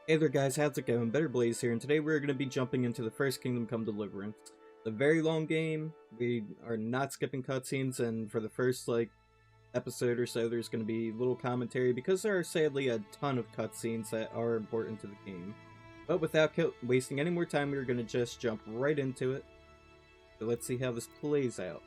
Hey there guys, how's it going? Better Blaze here, and today we're going to be jumping into the first Kingdom Come Deliverance. The very long game, we are not skipping cutscenes, and for the first, episode or so, there's going to be little commentary, because there are sadly a ton of cutscenes that are important to the game. But without wasting any more time, we're going to just jump right into it. So let's see how this plays out.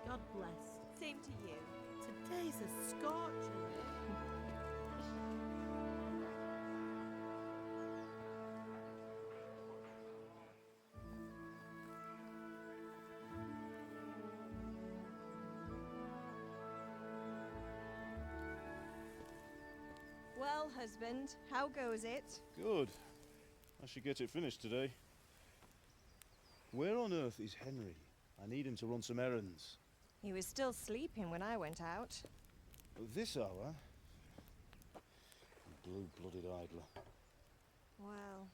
God bless. Same to you. Today's a scorcher. Well, husband, how goes it? Good. I should get it finished today. Where on earth is Henry? I need him to run some errands. He was still sleeping when I went out. At this hour? Blue-blooded idler. Well,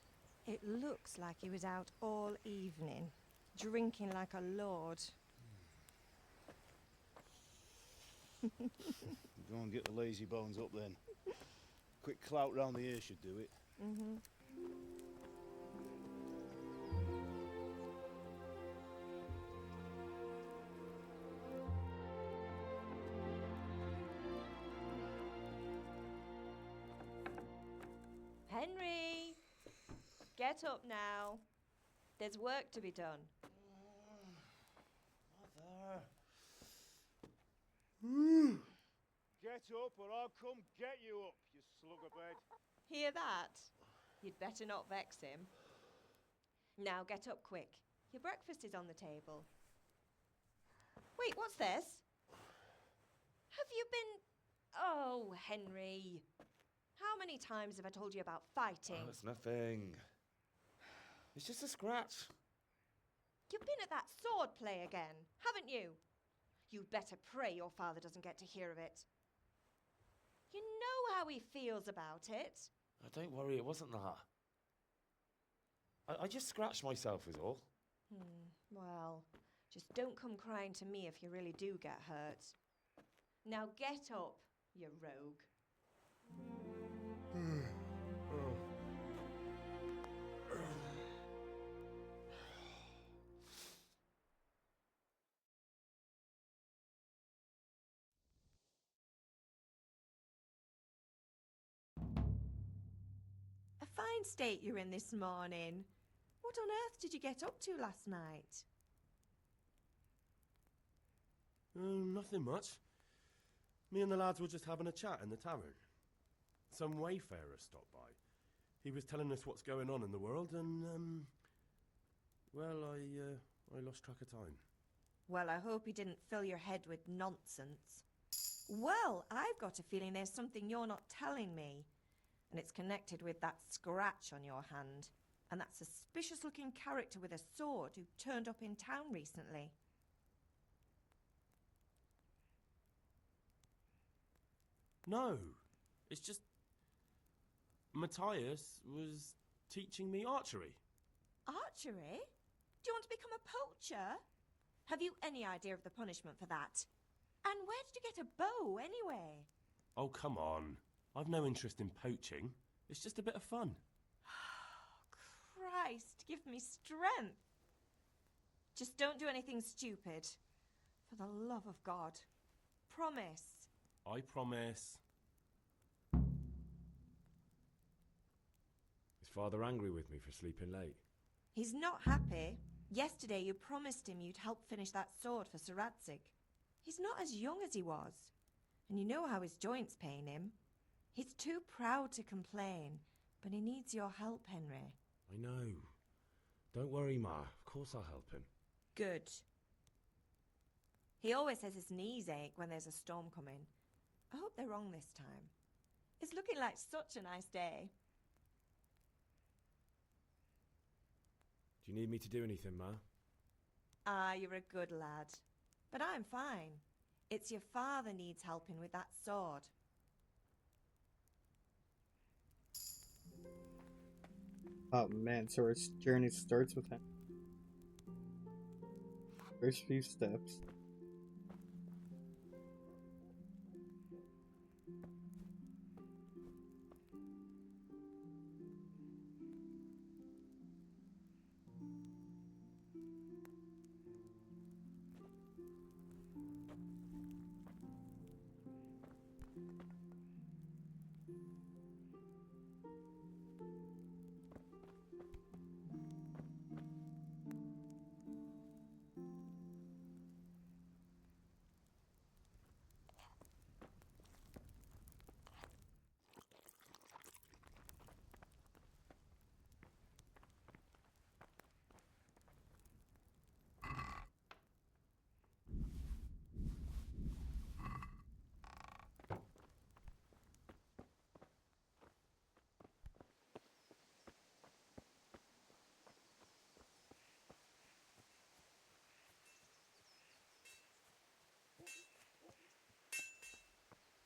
it looks like he was out all evening, drinking like a lord. Go and get the lazy bones up then. Quick clout round the ear should do it. Mm-hmm. Henry! Get up now. There's work to be done. Mother. Get up or I'll come get you up, you slugabed. Hear that? You'd better not vex him. Now get up quick. Your breakfast is on the table. Wait, what's this? Have you been... Oh, Henry. How many times have I told you about fighting? Oh, it's nothing. It's just a scratch. You've been at that sword play again, haven't you? You'd better pray your father doesn't get to hear of it. You know how he feels about it. Oh, don't worry, it wasn't that. I just scratched myself is all. Well, just don't come crying to me if you really do get hurt. Now get up, you rogue. A fine state you're in this morning. What on earth did you get up to last night? Nothing much. Me and the lads were just having a chat in the tavern. Some wayfarer stopped by. He was telling us what's going on in the world, and I lost track of time. Well, I hope he didn't fill your head with nonsense. Well, I've got a feeling there's something you're not telling me. And it's connected with that scratch on your hand. And that suspicious-looking character with a sword who turned up in town recently. No, it's just... Matthias was teaching me archery. Archery? Do you want to become a poacher? Have you any idea of the punishment for that? And where did you get a bow, anyway? Oh, come on. I've no interest in poaching. It's just a bit of fun. Christ, give me strength. Just don't do anything stupid. For the love of God. Promise. I promise. Is Father angry with me for sleeping late? He's not happy. Yesterday you promised him you'd help finish that sword for Sir Radzig. He's not as young as he was. And you know how his joints pain him. He's too proud to complain, but he needs your help, Henry. I know. Don't worry, Ma. Of course I'll help him. Good. He always says his knees ache when there's a storm coming. I hope they're wrong this time. It's looking like such a nice day. Do you need me to do anything, Ma? Ah, you're a good lad. But I'm fine. It's your father needs helping with that sword. Oh man, so our journey starts with him. First few steps.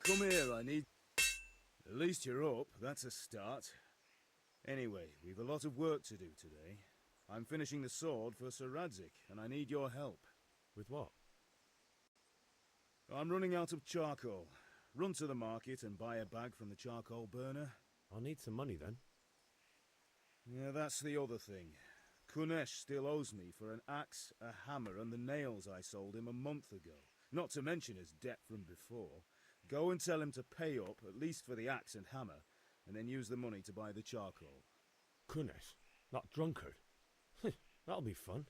Come here, I need... At least you're up, that's a start. Anyway, we've a lot of work to do today. I'm finishing the sword for Sir Radzig, and I need your help. With what? I'm running out of charcoal. Run to the market and buy a bag from the charcoal burner. I'll need some money then. Yeah, that's the other thing. Kunesh still owes me for an axe, a hammer, and the nails I sold him a month ago. Not to mention his debt from before. Go and tell him to pay up, at least for the axe and hammer, and then use the money to buy the charcoal. Kunesh? That drunkard? That'll be fun.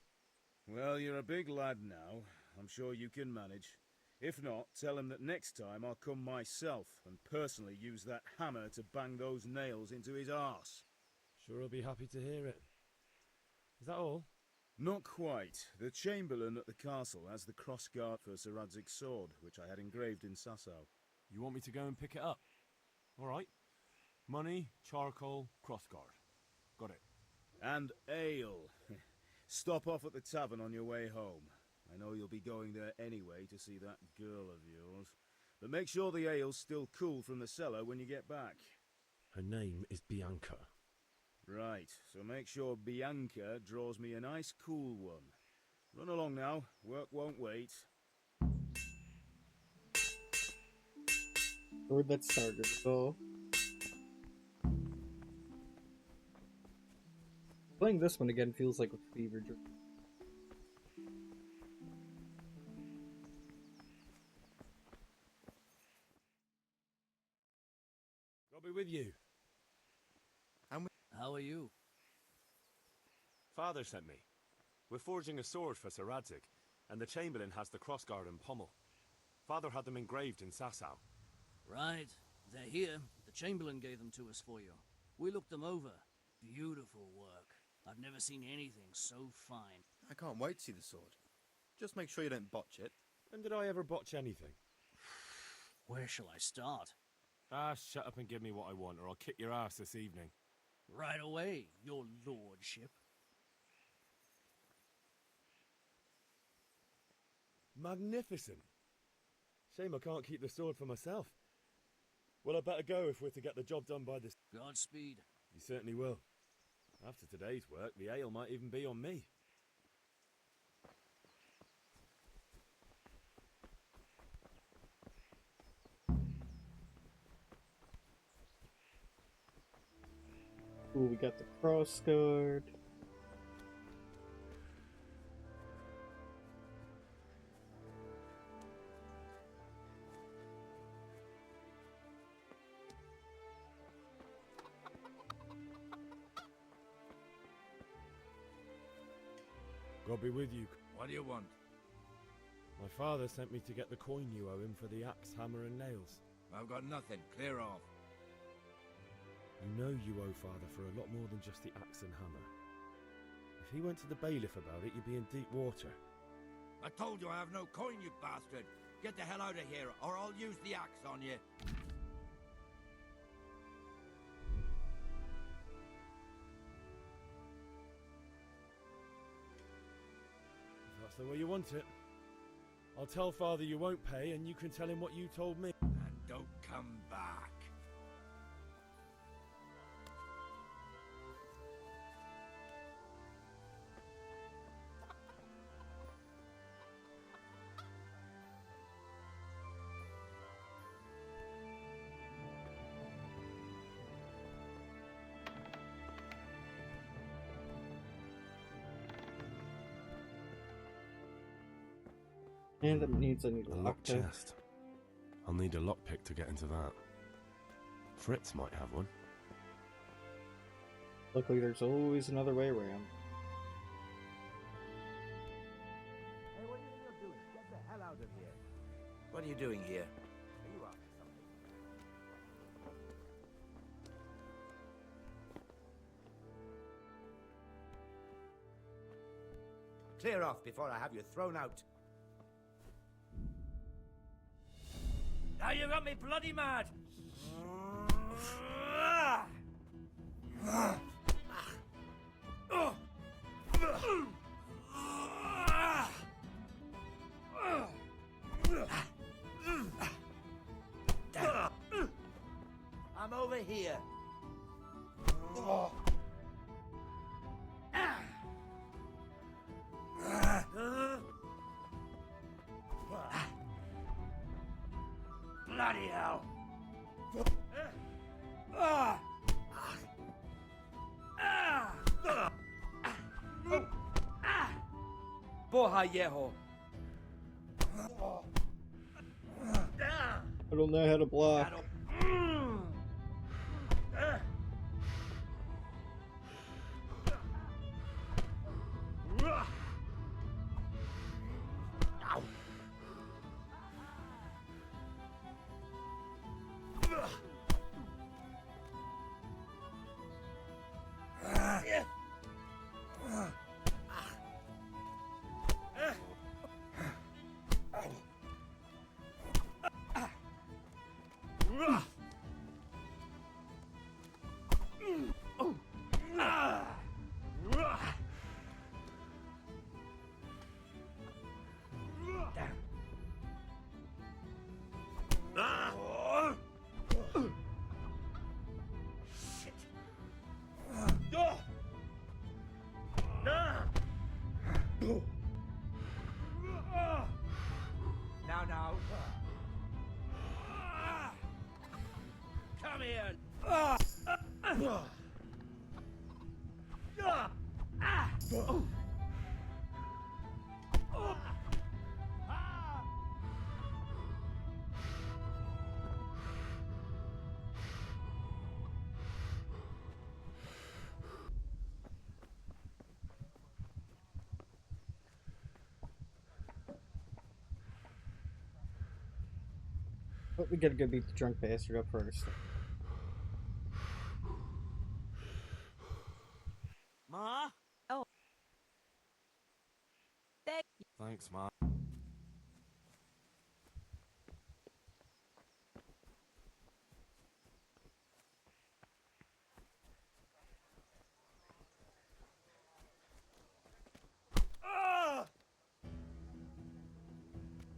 Well, you're a big lad now. I'm sure you can manage. If not, tell him that next time I'll come myself and personally use that hammer to bang those nails into his arse. Sure he'll be happy to hear it. Is that all? Not quite. The Chamberlain at the castle has the crossguard for Sir Radzig's sword, which I had engraved in Sasau. You want me to go and pick it up? All right. Money, charcoal, crossguard. Got it. And ale. Stop off at the tavern on your way home. I know you'll be going there anyway to see that girl of yours. But make sure the ale's still cool from the cellar when you get back. Her name is Bianca. Right, so make sure Bianca draws me a nice cool one. Run along now, work won't wait. Sword that started it all. Playing this one again feels like a fever dream. I'll be with you. How are you? Father sent me. We're forging a sword for Sir Radzig, and the Chamberlain has the crossguard and pommel. Father had them engraved in Sasau. Right. They're here. The Chamberlain gave them to us for you. We looked them over. Beautiful work. I've never seen anything so fine. I can't wait to see the sword. Just make sure you don't botch it. When did I ever botch anything? Where shall I start? Ah, shut up and give me what I want, or I'll kick your ass this evening. Right away, your lordship. Magnificent. Shame I can't keep the sword for myself. Well, I better go if we're to get the job done by this. Godspeed. You certainly will. After today's work, the ale might even be on me. Ooh, we got the cross guard. God be with you. What do you want? My father sent me to get the coin you owe him for the axe, hammer and nails. I've got nothing. Clear off. You know you owe father for a lot more than just the axe and hammer. If he went to the bailiff about it, you'd be in deep water. I told you I have no coin, you bastard. Get the hell out of here, or I'll use the axe on you. If that's the way you want it. I'll tell father you won't pay, and you can tell him what you told me. And don't come back. And it needs a new A locked lockpick. chest. I'll need a lockpick to get into that. Fritz might have one. Luckily, there's always another way around. Hey, what do you think you're doing? Get the hell out of here. What are you doing here? Are you after something? Clear off before I have you thrown out. Now you got me bloody mad! I'm over here. Bloody hell! Boha Yeho. I don't know how to block. Now. Come here. But we gotta go beat the drunk bastard up first. Ma? Thanks, man.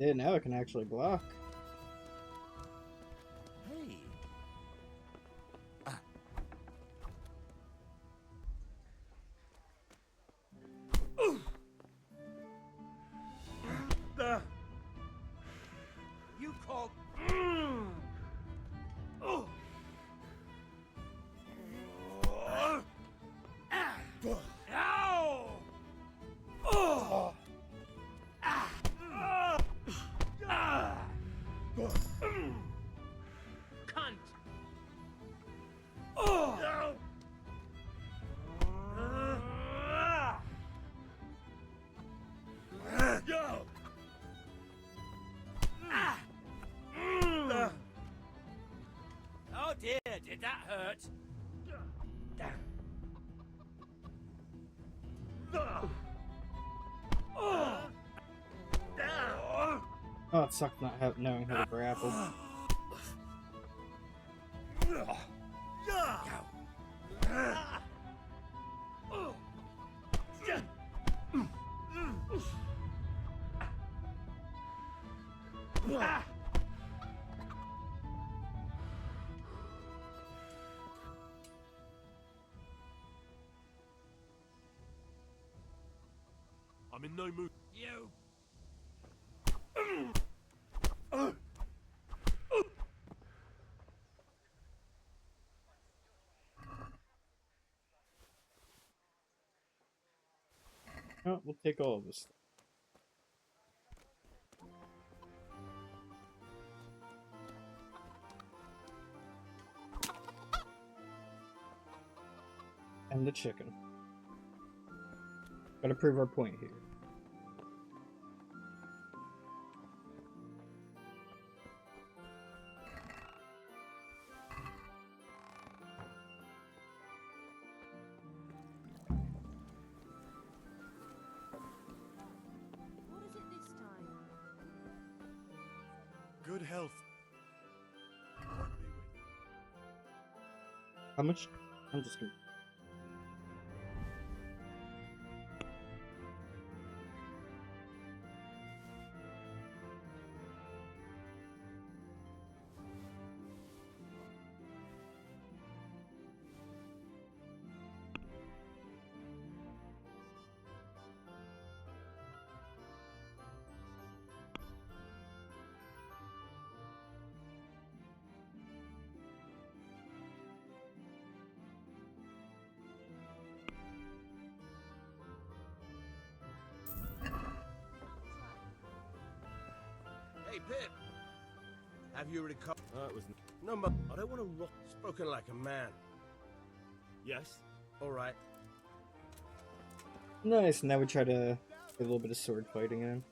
Yeah, now I can actually block. Hey. You call... Cunt! Oh dear, did that hurt? Oh, it sucked not knowing how to grapple. I'm in no mood. You! Oh, we'll take all of this. And the chicken. Gotta prove our point here. What is it this time? Good health. How much? I'm just gonna. Hey, Pip. Have you recovered? That was... No, I don't want to rock. Spoken like a man. Yes? All right. Nice, now we try to get a little bit of sword fighting in.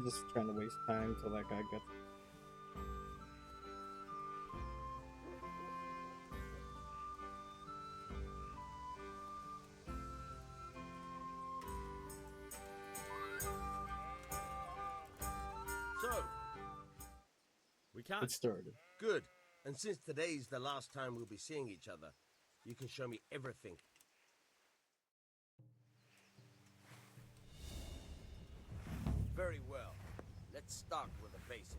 Just trying to waste time till that guy gets. So, We can. It started. good. And since today's the last time we'll be seeing each other, you can show me everything. Very well. Let's start with the basics.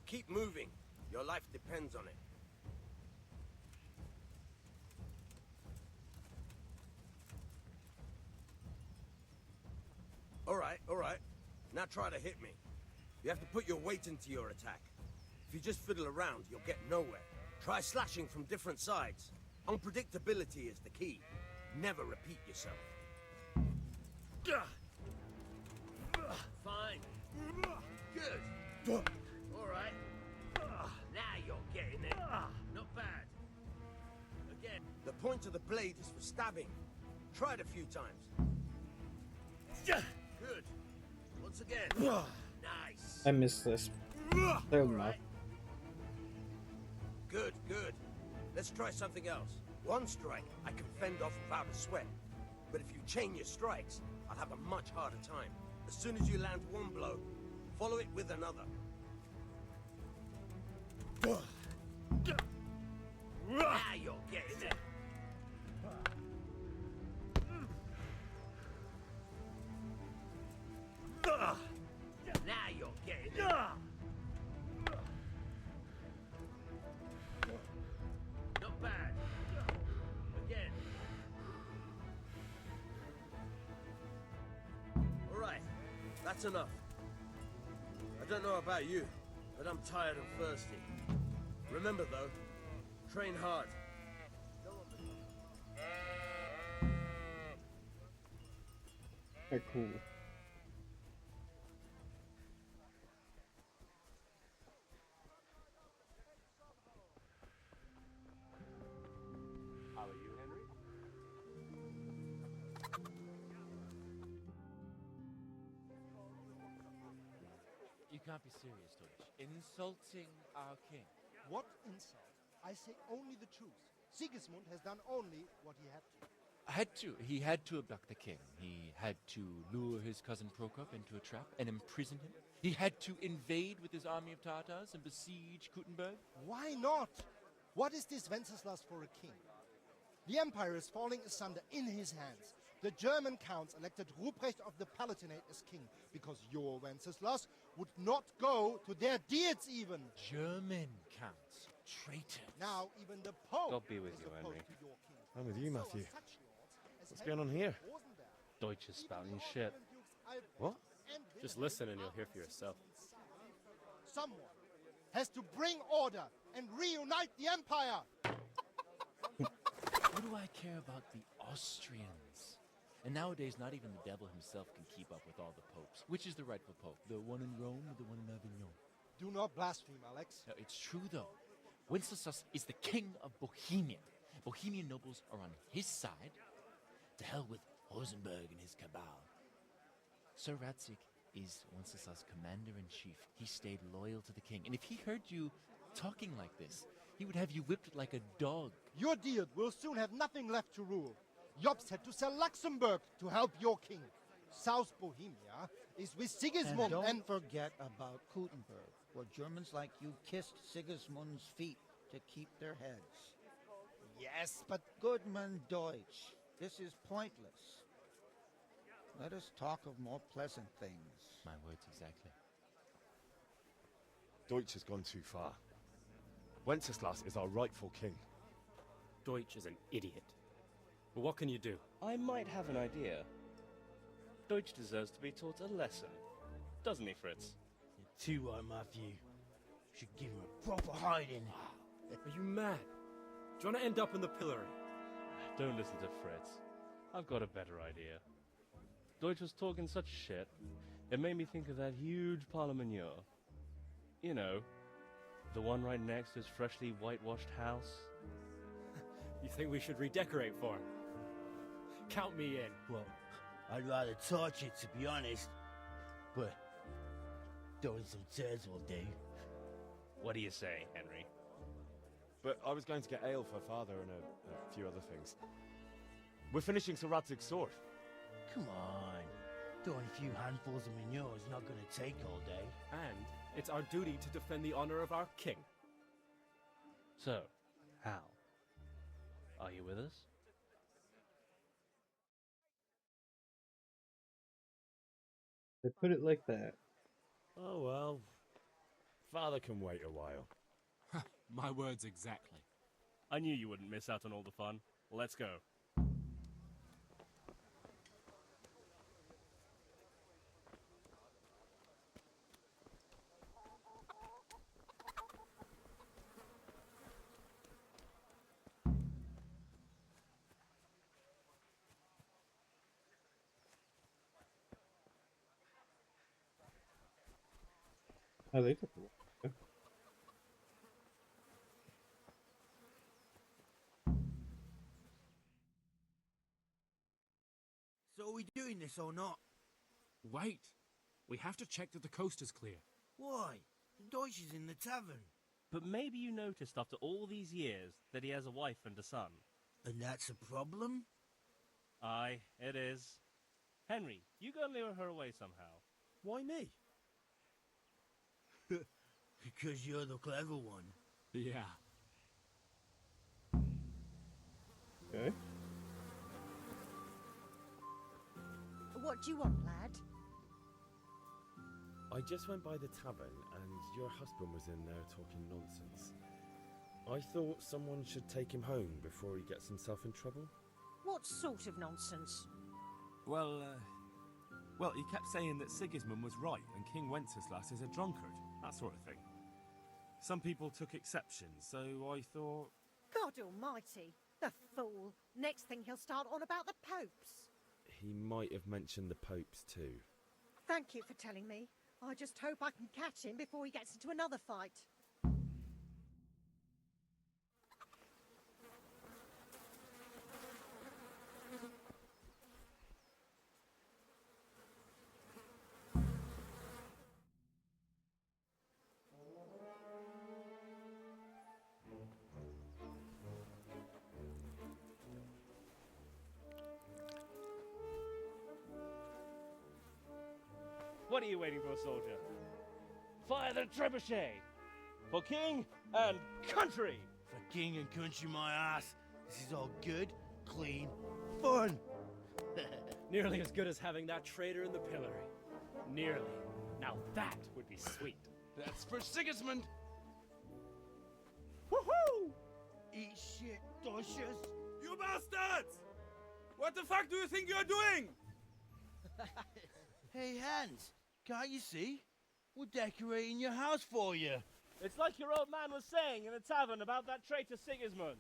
Keep moving. Your life depends on it. all right. Now try to hit me. You have to put your weight into your attack. If you just fiddle around, you'll get nowhere. Try slashing from different sides. Unpredictability is the key. Never repeat yourself. Fine. Good. All right. Now you're getting it. Not bad. Again. The point of the blade is for stabbing. Try it a few times. Good. Once again. Nice. I missed this. There we go. Good, good. Let's try something else. One strike I can fend off without a sweat. But if you chain your strikes, I'll have a much harder time. As soon as you land one blow, follow it with another. Now you're getting it. Now you're getting it. Not bad. Again. All right, that's enough. I don't know about you, but I'm tired and thirsty. Remember though, train hard. They're cool. How are you, Henry? You can't be serious, Deutsch. Insulting our king. What insult? I say only the truth. Sigismund has done only what he had to. He had to abduct the king. He had to lure his cousin Prokop into a trap and imprison him. He had to invade with his army of Tatars and besiege Kuttenberg. Why not? What is this Wenceslas for a king? The empire is falling asunder in his hands. The German counts elected Ruprecht of the Palatinate as king because your Wenceslas would not go to their deeds even. German counts. Traitors. Now even the Pope God be with is you, opposed Henry. to your king. I'm with you, So are Matthew. such lords as What's going on here? Rosenberg, Deutsch is spouting even shit. Dukes Albrecht, What? and Just Wilhelm listen and you'll are hear for yourself. Someone has to bring order and reunite the empire. What do I care about the Austrians? And nowadays, not even the devil himself can keep up with all the popes. Which is the rightful pope? The one in Rome or the one in Avignon? Do not blaspheme, Alex. No, it's true, though. Wenceslas is the king of Bohemia. Bohemian nobles are on his side. To hell with Rosenberg and his cabal. Sir Radzik is Wenceslas' commander-in-chief. He stayed loyal to the king. And if he heard you talking like this, he would have you whipped like a dog. Your deal will soon have nothing left to rule. Jobst had to sell Luxembourg to help your king. South Bohemia is with Sigismund And don't forget about Kuttenberg, where Germans like you kissed Sigismund's feet to keep their heads. Yes, but Goodman Deutsch, this is pointless. Let us talk of more pleasant things. My words exactly. Deutsch has gone too far. Wenceslas is our rightful king. Deutsch is an idiot. But what can you do? I might have an idea. Deutsch deserves to be taught a lesson. Doesn't he, Fritz? You're too right, Matthew. Should give him a proper hiding. Are you mad? Do you want to end up in the pillory? Don't listen to Fritz. I've got a better idea. Deutsch was talking such shit, it made me think of that huge parliament. You know, the one right next to his freshly whitewashed house. You think we should redecorate for him? Count me in. Well, I'd rather torch it, to be honest. But throwing some tears will do. What do you say, Henry? But I was going to get ale for father and a few other things. We're finishing Sir Radzig's sword. Come on. Throwing a few handfuls of manure is not going to take all day. And it's our duty to defend the honor of our king. So, Hal, are you with us? They put it like that. Oh well. Father can wait a while. My words exactly. I knew you wouldn't miss out on all the fun. Let's go. Oh, they took a while. So are we doing this or not? Wait. We have to check that the coast is clear. Why? The Deutsch is in the tavern. But maybe you noticed after all these years that he has a wife and a son. And that's a problem? Aye, it is. Henry, you go and lure her away somehow. Why me? Because you're the clever one. Yeah. Okay. What do you want, lad? I just went by the tavern and your husband was in there talking nonsense. I thought someone should take him home before he gets himself in trouble. What sort of nonsense? Well, he kept saying that Sigismund was right and King Wenceslas is a drunkard, that sort of thing. Some people took exception, so I thought... God almighty, the fool. Next thing he'll start on about the popes. He might have mentioned the popes too. Thank you for telling me. I just hope I can catch him before he gets into another fight. What are you waiting for, soldier? Fire the trebuchet! For king and country! For king and country, my ass. This is all good, clean, fun. Nearly as good as having that traitor in the pillory. Nearly. Now that would be sweet. That's for Sigismund! Woohoo! Eat shit, Deutsches. You bastards! What the fuck do you think you're doing? Hey, Hans, can't you see? We're decorating your house for you. It's like your old man was saying in the tavern about that traitor Sigismund.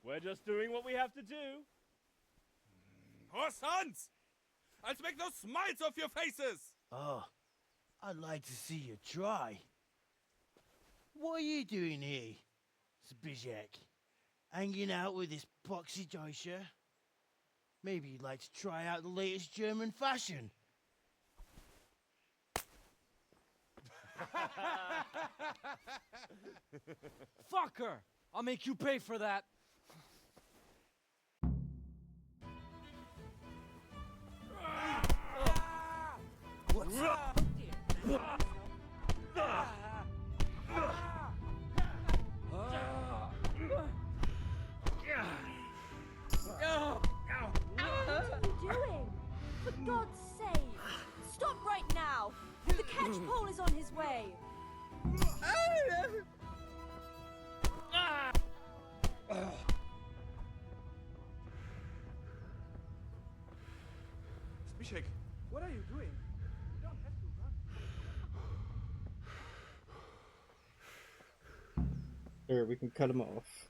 We're just doing what we have to do. Oh, sons! I'll make those smiles off your faces! Oh, I'd like to see you try. What are you doing here, Zbigniew? Hanging out with this poxy Deutscher? Maybe you'd like to try out the latest German fashion. Fucker! I'll make you pay for that. What's up? What are you doing? For God's sake! Stop right now! The catch pole is on his way! Zbigniew, what are you doing? You don't have to run. Sure, we can cut him off.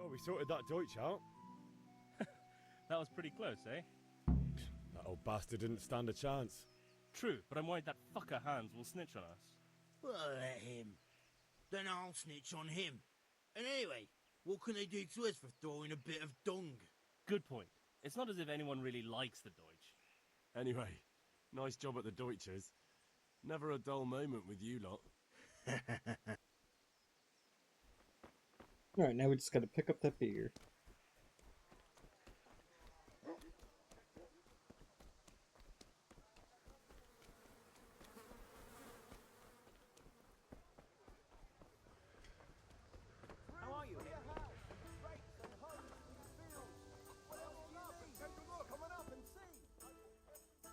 Well, we sorted that Deutsch out. That was pretty close, eh? That old bastard didn't stand a chance. True, but I'm worried that fucker Hans will snitch on us. Well, let him. Then I'll snitch on him. And anyway, what can they do to us for throwing a bit of dung? Good point. It's not as if anyone really likes the Deutsch. Anyway, nice job at the Deutschers. Never a dull moment with you lot. Alright, now we just gotta pick up that beer. How are you?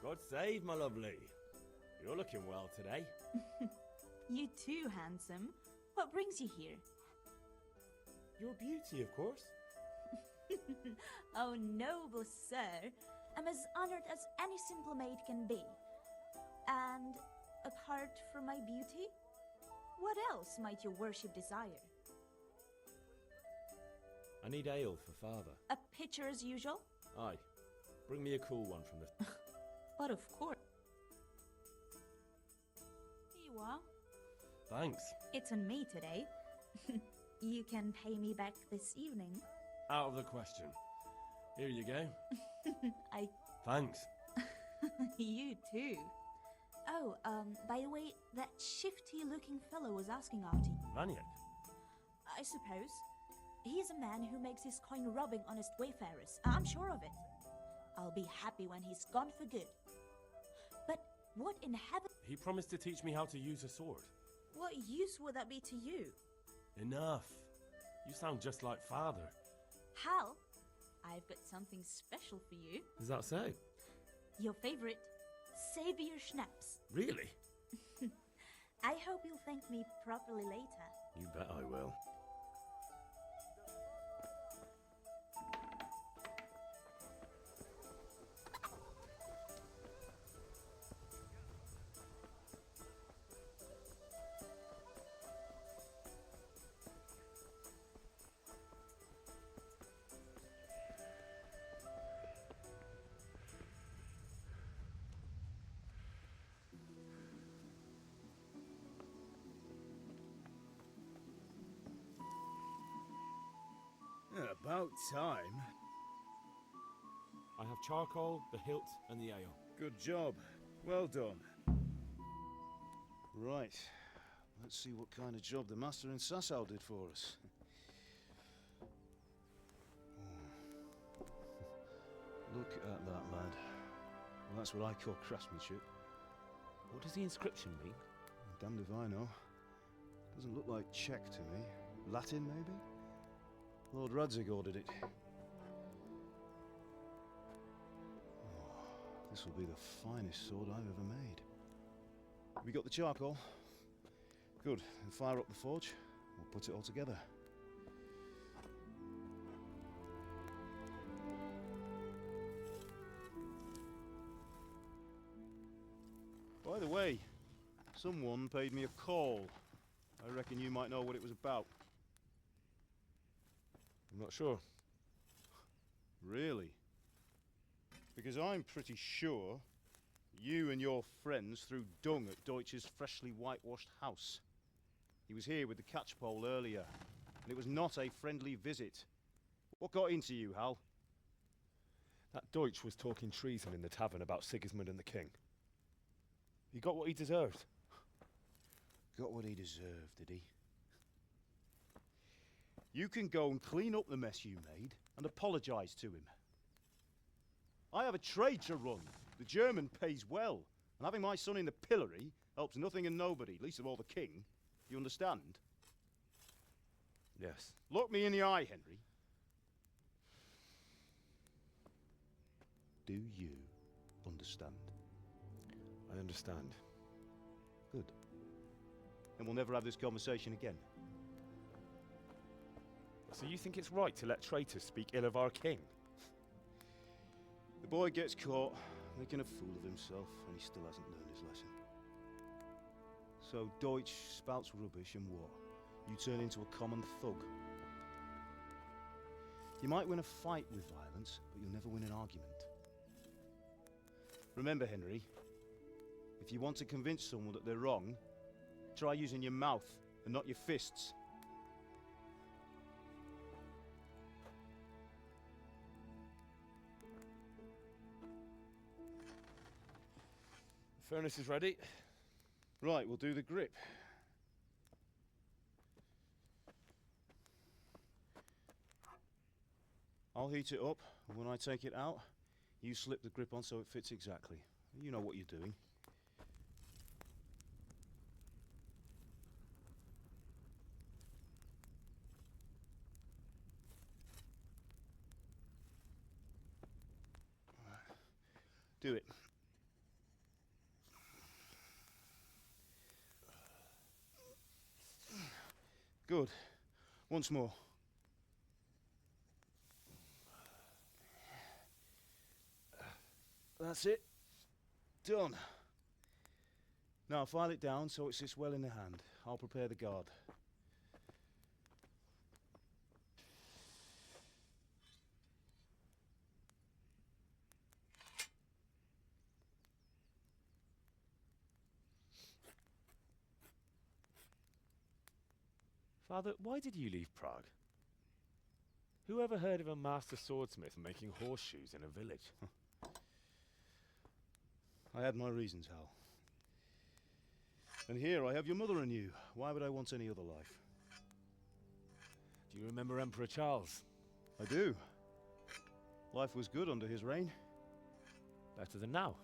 God save, my lovely. You're looking well today. You too, handsome. What brings you here? Your beauty, of course. Oh, noble sir. I'm as honored as any simple maid can be. And apart from my beauty, what else might your worship desire? I need ale for father. A pitcher as usual? Aye. Bring me a cool one from the... But of course. Here you are. Thanks. It's on me today. You can pay me back this evening. Out of the question. Here you go. I... Thanks. You too. Oh, by the way, that shifty-looking fellow was asking after you. Vaniac? I suppose. He's a man who makes his coin robbing honest wayfarers. I'm sure of it. I'll be happy when he's gone for good. But what in heaven... He promised to teach me how to use a sword. What use would that be to you? Enough. You sound just like father. Hal, I've got something special for you. Is that so? Your favorite, Savior Schnapps. Really? I hope you'll thank me properly later. You bet I will. About time. I have charcoal, the hilt, and the ale. Good job. Well done. Right. Let's see what kind of job the master in Sasau did for us. Look at that, lad. Well, that's what I call craftsmanship. What does the inscription mean? Damned if I know. Doesn't look like Czech to me. Latin, maybe? Lord Radzig ordered it. Oh, this will be the finest sword I've ever made. We got the charcoal? Good. Then fire up the forge. We'll put it all together. By the way, someone paid me a call. I reckon you might know what it was about. I'm not sure. Really? Because I'm pretty sure you and your friends threw dung at Deutsch's freshly whitewashed house. He was here with the catchpole earlier, and it was not a friendly visit. What got into you, Hal? That Deutsch was talking treason in the tavern about Sigismund and the king. He got what he deserved. Got what he deserved, did he? You can go and clean up the mess you made and apologise to him. I have a trade to run. The German pays well, and having my son in the pillory helps nothing and nobody, least of all the king. You understand? Yes. Look me in the eye, Henry. Do you understand? I understand. Good. Then we'll never have this conversation again. So you think it's right to let traitors speak ill of our king? The boy gets caught, making a fool of himself, and he still hasn't learned his lesson. So Deutsch spouts rubbish, and what? You turn into a common thug. You might win a fight with violence, but you'll never win an argument. Remember, Henry, if you want to convince someone that they're wrong, try using your mouth and not your fists. The furnace is ready. Right, we'll do the grip. I'll heat it up, and when I take it out, you slip the grip on so it fits exactly. You know what you're doing. Do it. Good. Once more. That's it. Done. Now file it down so it sits well in the hand. I'll prepare the guard. Father, why did you leave Prague? Who ever heard of a master swordsmith making horseshoes in a village? I had my reasons, Hal. And here I have your mother and you. Why would I want any other life? Do you remember Emperor Charles? I do. Life was good under his reign. Better than now.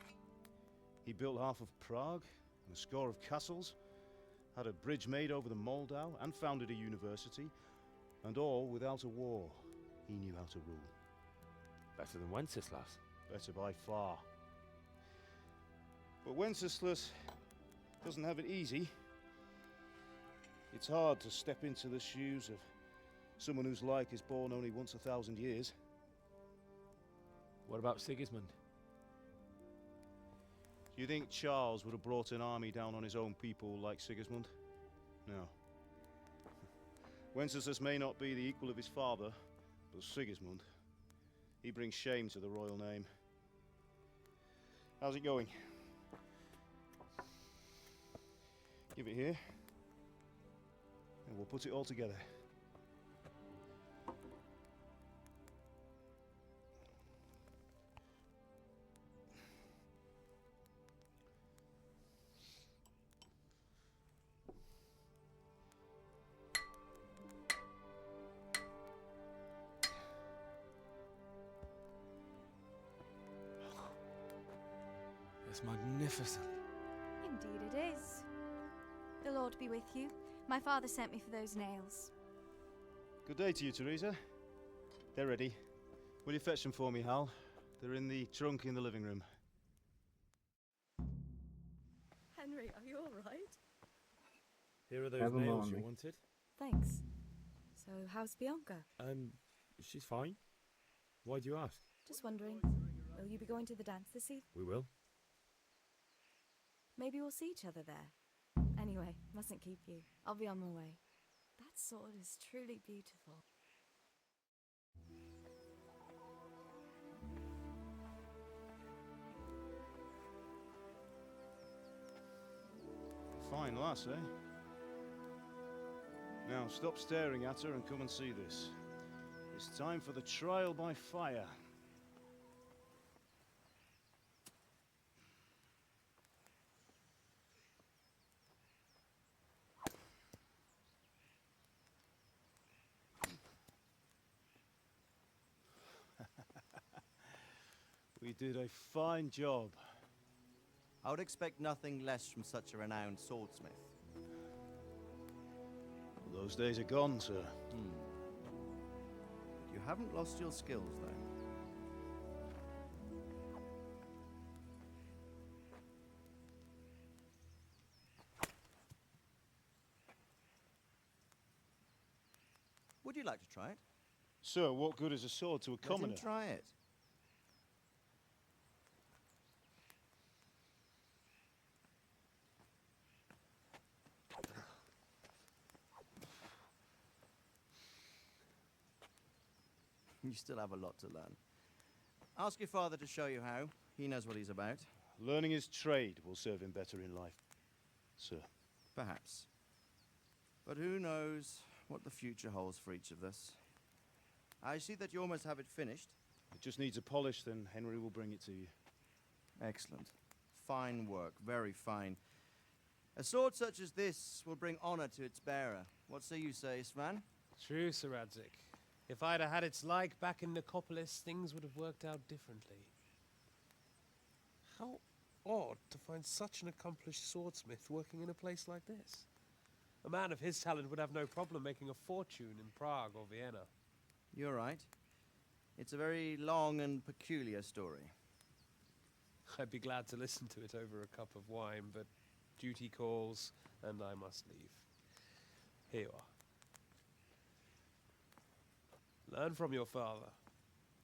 He built half of Prague and a score of castles, had a bridge made over the Moldau, and founded a university, and all without a war. He knew how to rule. Better than Wenceslas. Better by far. But Wenceslas doesn't have it easy. It's hard to step into the shoes of someone whose like is born only once 1,000 years. What about Sigismund? Do you think Charles would have brought an army down on his own people like Sigismund? No. Wenceslas may not be the equal of his father, but Sigismund, he brings shame to the royal name. How's it going? Give it here, and we'll put it all together. It's magnificent. Indeed it is. The Lord be with you. My father sent me for those nails. Good day to you, Teresa. They're ready. Will you fetch them for me, Hal? They're in the trunk in the living room. Henry, are you all right? Here are those Have 'em nails on you me. wanted. Thanks. So, how's Bianca? She's fine. Why do you ask? Just wondering, will you be going to the dance this evening? We will. Maybe we'll see each other there. Anyway, mustn't keep you. I'll be on my way. That sword is truly beautiful. Fine lass, eh? Now stop staring at her and come and see this. It's time for the trial by fire. We did a fine job. I would expect nothing less from such a renowned swordsmith. Those days are gone, sir. You haven't lost your skills, though. Would you like to try it? Sir, what good is a sword to a commoner? Let him try it. You still have a lot to learn. Ask your father to show you how. He knows what he's about. Learning his trade will serve him better in life, sir. Perhaps. But who knows what the future holds for each of us. I see that you almost have it finished. It just needs a polish, then Henry will bring it to you. Excellent. Fine work, very fine. A sword such as this will bring honor to its bearer. What say you, Svan? True, Sir Radzik. If I'd have had its like back in Nicopolis, things would have worked out differently. How odd to find such an accomplished swordsmith working in a place like this. A man of his talent would have no problem making a fortune in Prague or Vienna. You're right. It's a very long and peculiar story. I'd be glad to listen to it over a cup of wine, but duty calls, and I must leave. Here you are. Learn from your father.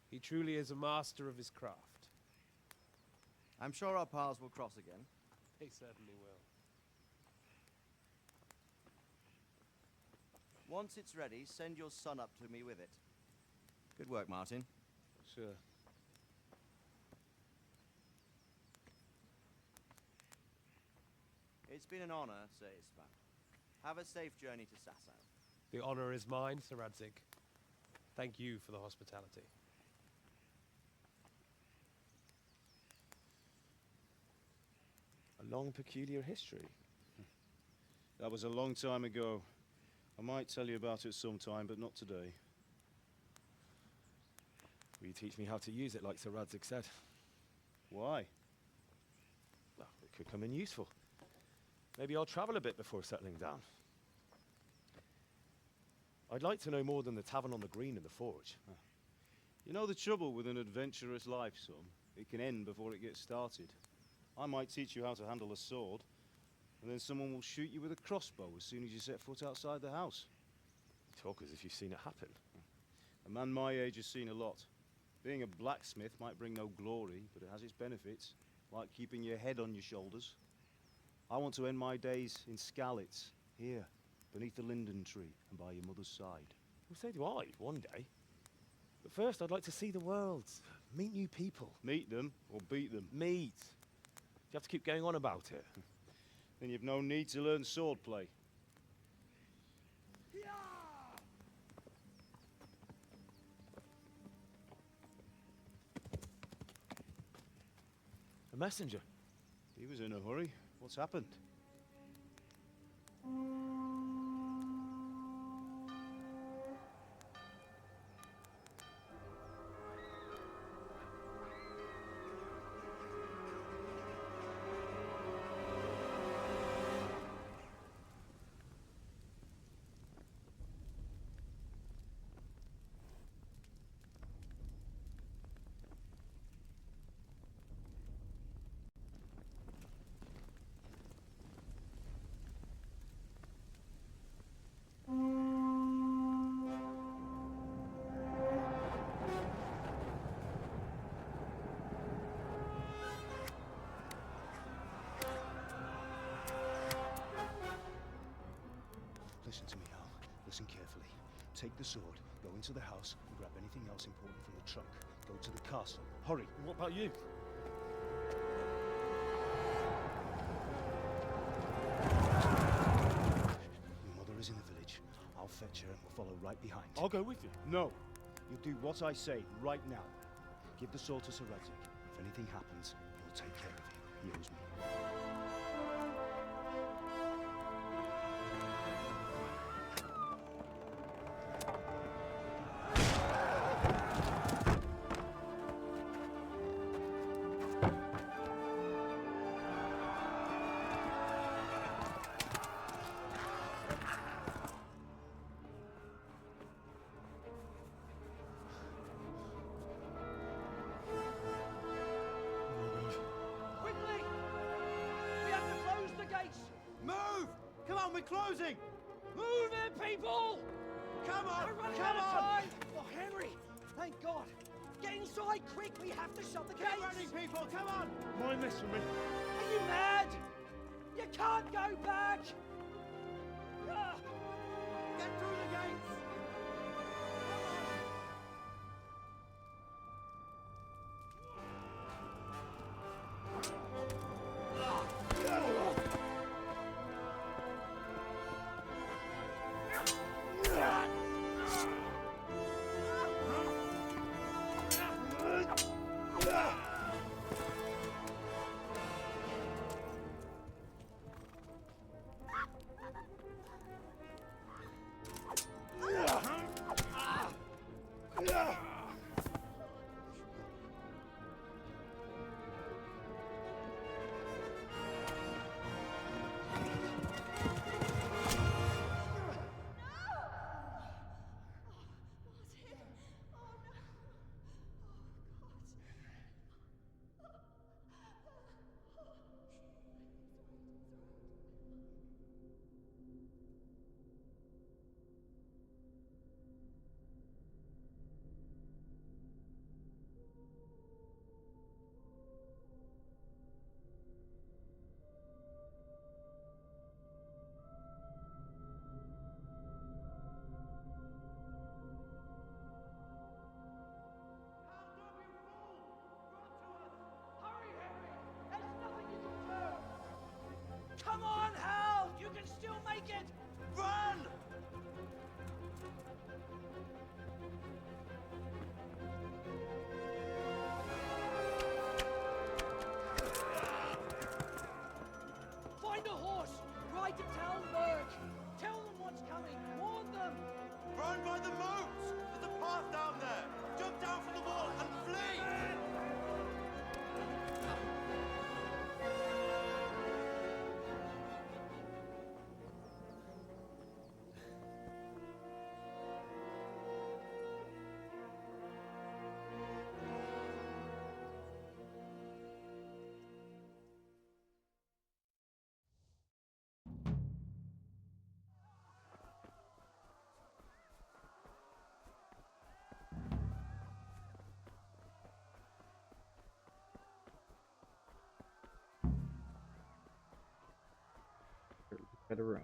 He truly is a master of his craft. I'm sure our paths will cross again. They certainly will. Once it's ready, send your son up to me with it. Good work, Martin. Sure. It's been an honor, Sir Isvan. Have a safe journey to Sasau. The honor is mine, Sir Radzik. Thank you for the hospitality. A long, peculiar history. That was a long time ago. I might tell you about it sometime, but not today. Will you teach me how to use it, like Sir Radzik said? Why? Well, it could come in useful. Maybe I'll travel a bit before settling down. I'd like to know more than the tavern on the green and the forge. You know the trouble with an adventurous life, son? It can end before it gets started. I might teach you how to handle a sword, and then someone will shoot you with a crossbow as soon as you set foot outside the house. You talk as if you've seen it happen. A man my age has seen a lot. Being a blacksmith might bring no glory, but it has its benefits, like keeping your head on your shoulders. I want to end my days in Skalitz, here, beneath the linden tree and by your mother's side. Well, so do I, one day. But first, I'd like to see the world, meet new people. Meet them or beat them? Meet. You have to keep going on about it. Then you've no need to learn swordplay. A messenger. He was in a hurry. What's happened? Listen to me, Al. Listen carefully. Take the sword, go into the house, and grab anything else important from the trunk. Go to the castle. Hurry! What about you? Your mother is in the village. I'll fetch her and we'll follow right behind. I'll go with you. No. You'll do what I say right now. Give the sword to Sir Radzik. If anything happens, he'll take care of you. He owes me. We're closing! Move it, people! Come on! We're running Come out of on! time! Oh, Henry! Thank God! Get inside, quick! We have to shut the gates! Keep running, people! Come on! Mind this for me. Are you mad? You can't go back! Get through the gates! Come on, Hal! You can still make it! Run! Find a horse! Ride to Talmberg! Tell them what's coming! Warn them! Run by the moat! There's a path down there! Jump down from the wall and flee! Better run.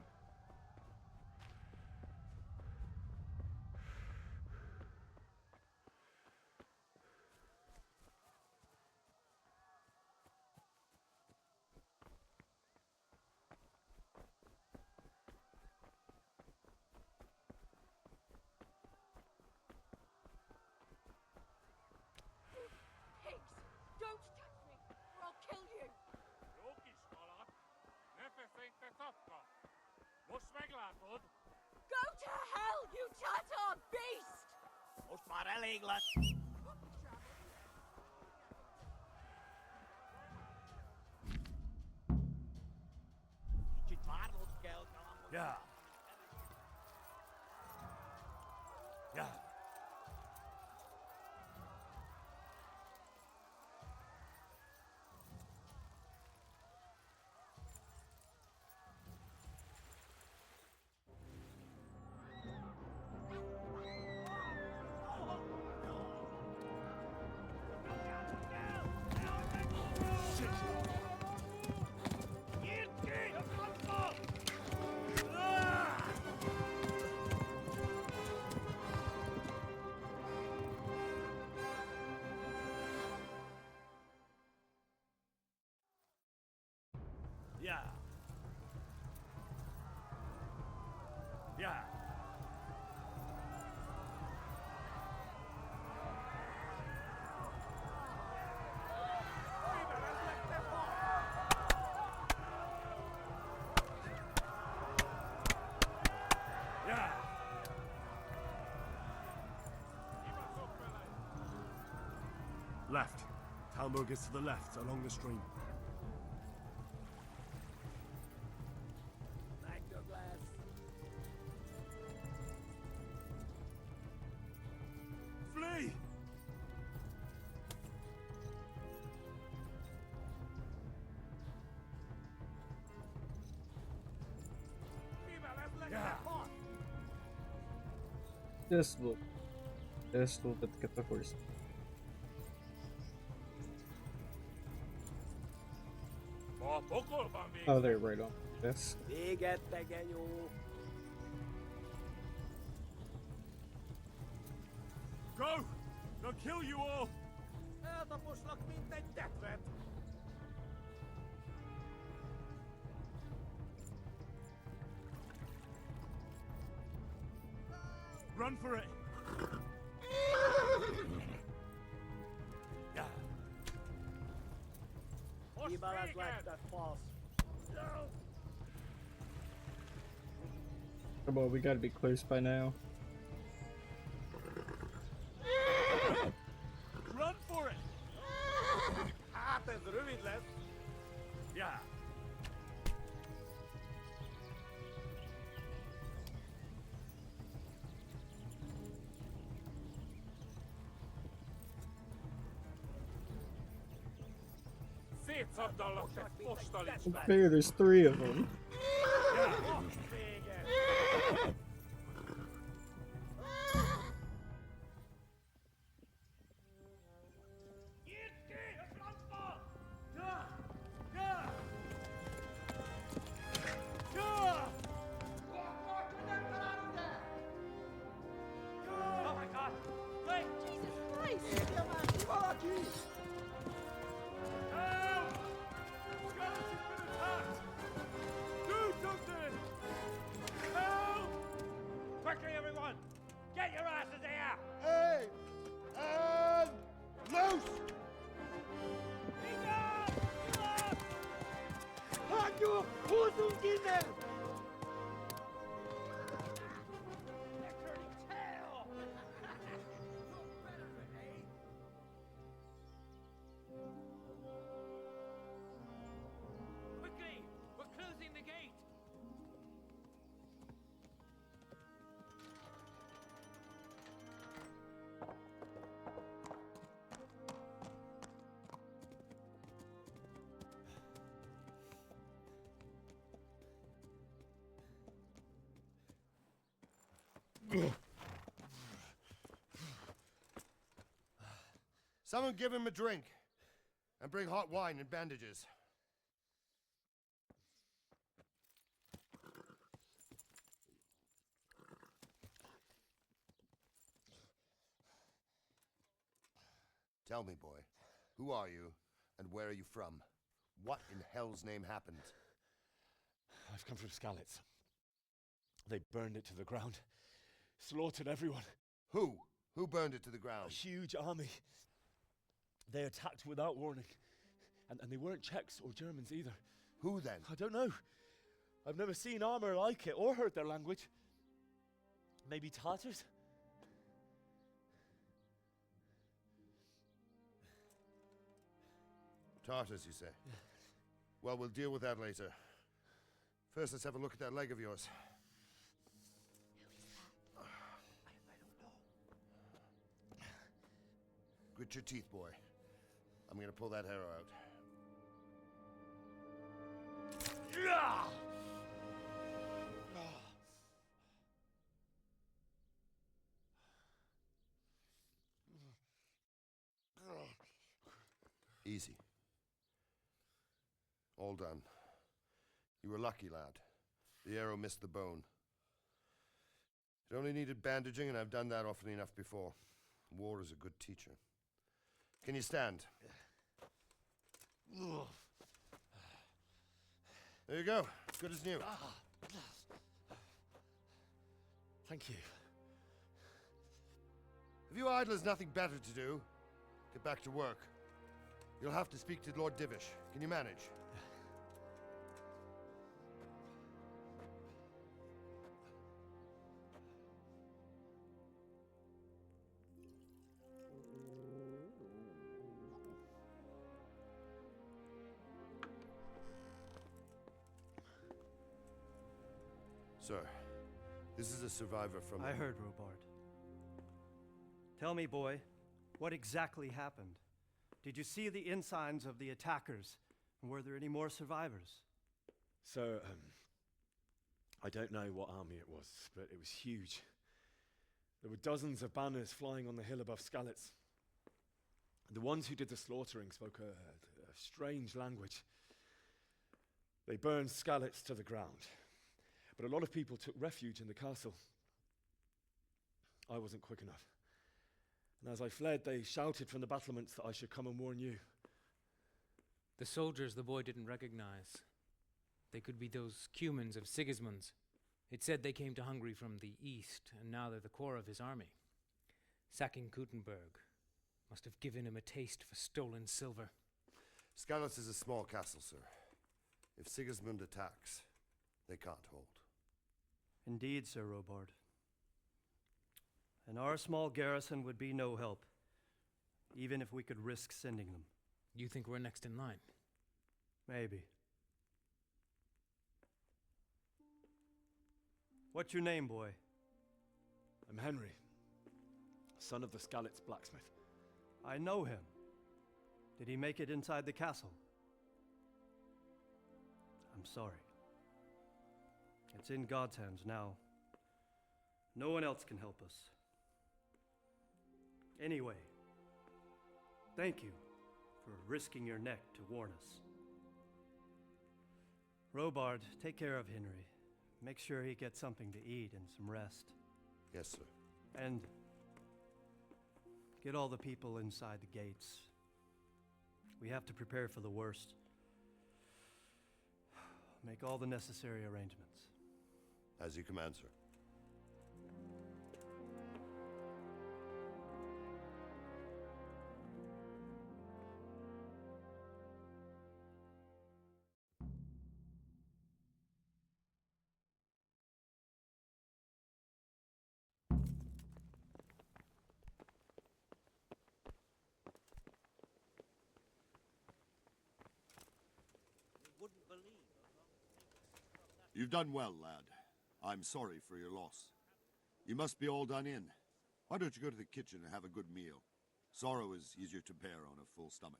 Pigs! Don't touch me, or I'll kill you! Go to hell, you Tatar beast! Yeah. Yeah. Yeah. Yeah. Yeah. Left. Talmberg is to the left, along the stream. Flee! Yeah. Just a little bit to get the horse. Oh, they're right on. Yes. Go! They'll kill you all! Run for it! Yeah. Come on, we gotta be close by now. Run for it! Yeah. I figure there's 3 of them. Quickly! We're closing the gate! Someone give him a drink. And bring hot wine and bandages. Tell me, boy, who are you, and where are you from? What in hell's name happened? I've come from Skalitz. They burned it to the ground. Slaughtered everyone. Who? Who burned it to the ground? A huge army. They attacked without warning. And they weren't Czechs or Germans either. Who then? I don't know. I've never seen armor like it or heard their language. Maybe Tatars? Tartars, you say? Yeah. Well, we'll deal with that later. First, let's have a look at that leg of yours. Grit your teeth, boy. I'm gonna pull that arrow out. Easy. All done. You were lucky, lad. The arrow missed the bone. It only needed bandaging, and I've done that often enough before. War is a good teacher. Can you stand? There you go. Good as new. Thank you. If you idlers nothing better to do, get back to work. You'll have to speak to Lord Divish. Can you manage? Sir, this is a survivor from... I heard, Robard. Tell me, boy, what exactly happened? Did you see the ensigns of the attackers? And were there any more survivors? So, I don't know what army it was, but it was huge. There were dozens of banners flying on the hill above Skalitz. The ones who did the slaughtering spoke a strange language. They burned Skalitz to the ground. But a lot of people took refuge in the castle. I wasn't quick enough. And as I fled, they shouted from the battlements that I should come and warn you. The soldiers the boy didn't recognize. They could be those Cumans of Sigismund's. It said they came to Hungary from the east, and now they're the core of his army. Sacking Gutenberg must have given him a taste for stolen silver. Skalitz is a small castle, sir. If Sigismund attacks, they can't hold. Indeed, Sir Robard. And our small garrison would be no help, even if we could risk sending them. You think we're next in line? Maybe. What's your name, boy? I'm Henry, son of the Skalitz blacksmith. I know him. Did he make it inside the castle? I'm sorry. It's in God's hands now. No one else can help us. Anyway, thank you for risking your neck to warn us. Robard, take care of Henry. Make sure he gets something to eat and some rest. Yes, sir. And get all the people inside the gates. We have to prepare for the worst. Make all the necessary arrangements. As you command, sir. You've done well, lad. I'm sorry for your loss. You must be all done in. Why don't you go to the kitchen and have a good meal? Sorrow is easier to bear on a full stomach.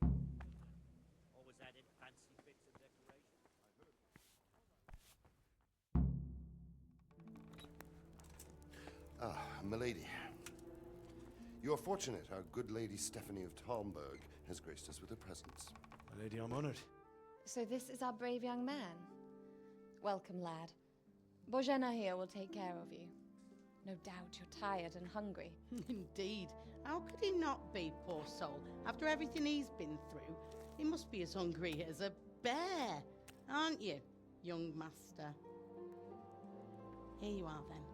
Always added fancy bits of decoration. Ah, milady. You are fortunate our good lady Stephanie of Talmberg has graced us with her presence. My lady, I'm honored. So this is our brave young man. Welcome, lad. Bojena here will take care of you. No doubt you're tired and hungry. Indeed. How could he not be, poor soul? After everything he's been through, he must be as hungry as a bear, aren't you, young master? Here you are, then.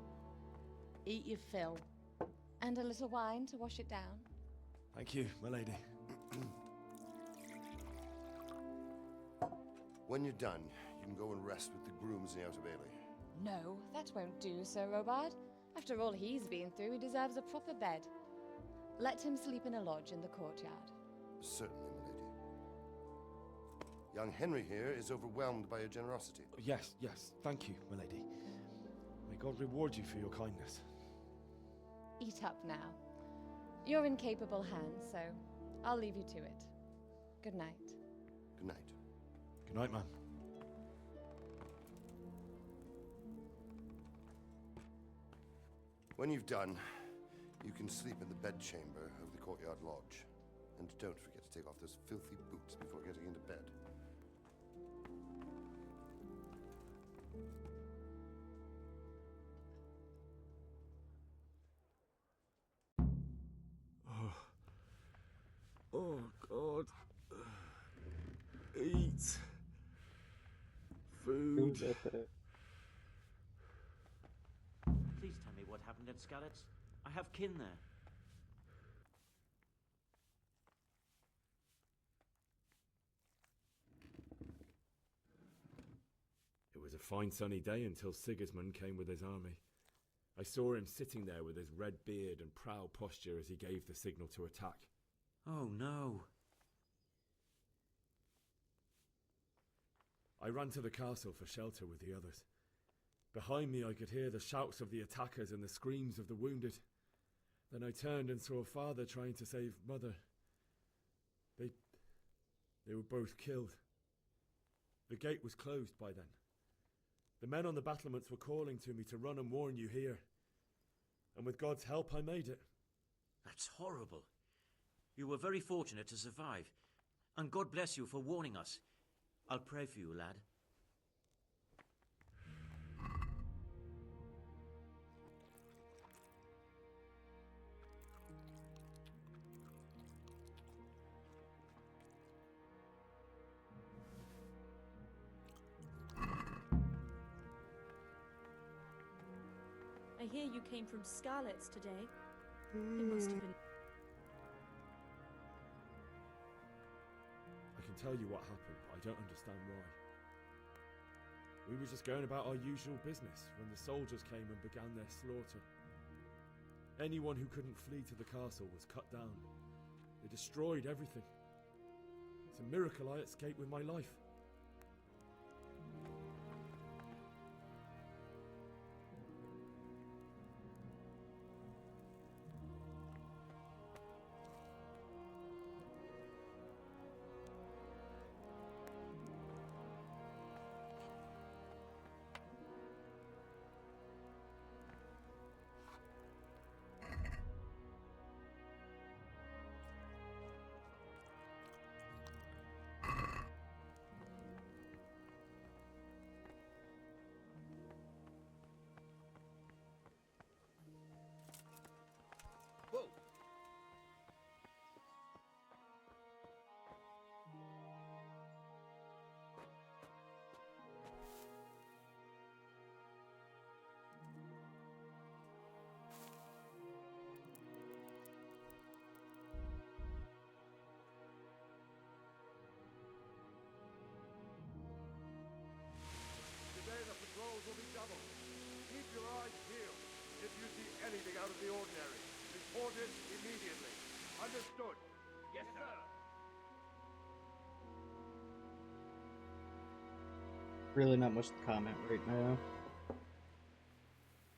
Eat your fill. And a little wine to wash it down. Thank you, my lady. When you're done, you can go and rest with the grooms in the Outer Bailey. No, that won't do, Sir Robard. After all he's been through, he deserves a proper bed. Let him sleep in a lodge in the courtyard. Certainly, milady. Young Henry here is overwhelmed by your generosity. Yes, yes, thank you, my lady. May God reward you for your kindness. Eat up now. You're in capable hands, so I'll leave you to it. Good night. Good night. Good night, man. When you've done, you can sleep in the bedchamber of the courtyard lodge. And don't forget to take off those filthy boots before getting into bed. Oh, God. Eat. Food. Please tell me what happened at Skalitz. I have kin there. It was a fine sunny day until Sigismund came with his army. I saw him sitting there with his red beard and proud posture as he gave the signal to attack. Oh no. I ran to the castle for shelter with the others. Behind me I could hear the shouts of the attackers and the screams of the wounded. Then I turned and saw father trying to save mother. They were both killed. The gate was closed by then. The men on the battlements were calling to me to run and warn you here. And with God's help I made it. That's horrible. You were very fortunate to survive. And God bless you for warning us. I'll pray for you, lad. I hear you came from Skalitz today. It must have been... I can tell you what happened, but I don't understand why. We were just going about our usual business when the soldiers came and began their slaughter. Anyone who couldn't flee to the castle was cut down. They destroyed everything. It's a miracle I escaped with my life. Today the patrols will be doubled. Keep your eyes peeled. If you see anything out of the ordinary, report it immediately. Understood? Yes, sir. Really not much to comment right now.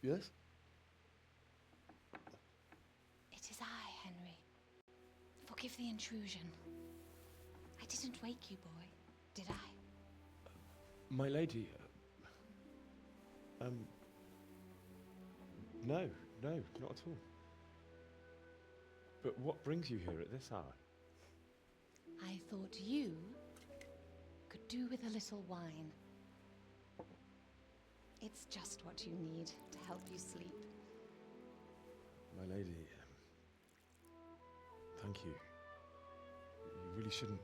Yes? It is I, Henry. Forgive the intrusion. I didn't wake you, boy, did I? My lady, no, not at all. But what brings you here at this hour? I thought you could do with a little wine. It's just what you need to help you sleep. My lady, thank you. You really shouldn't.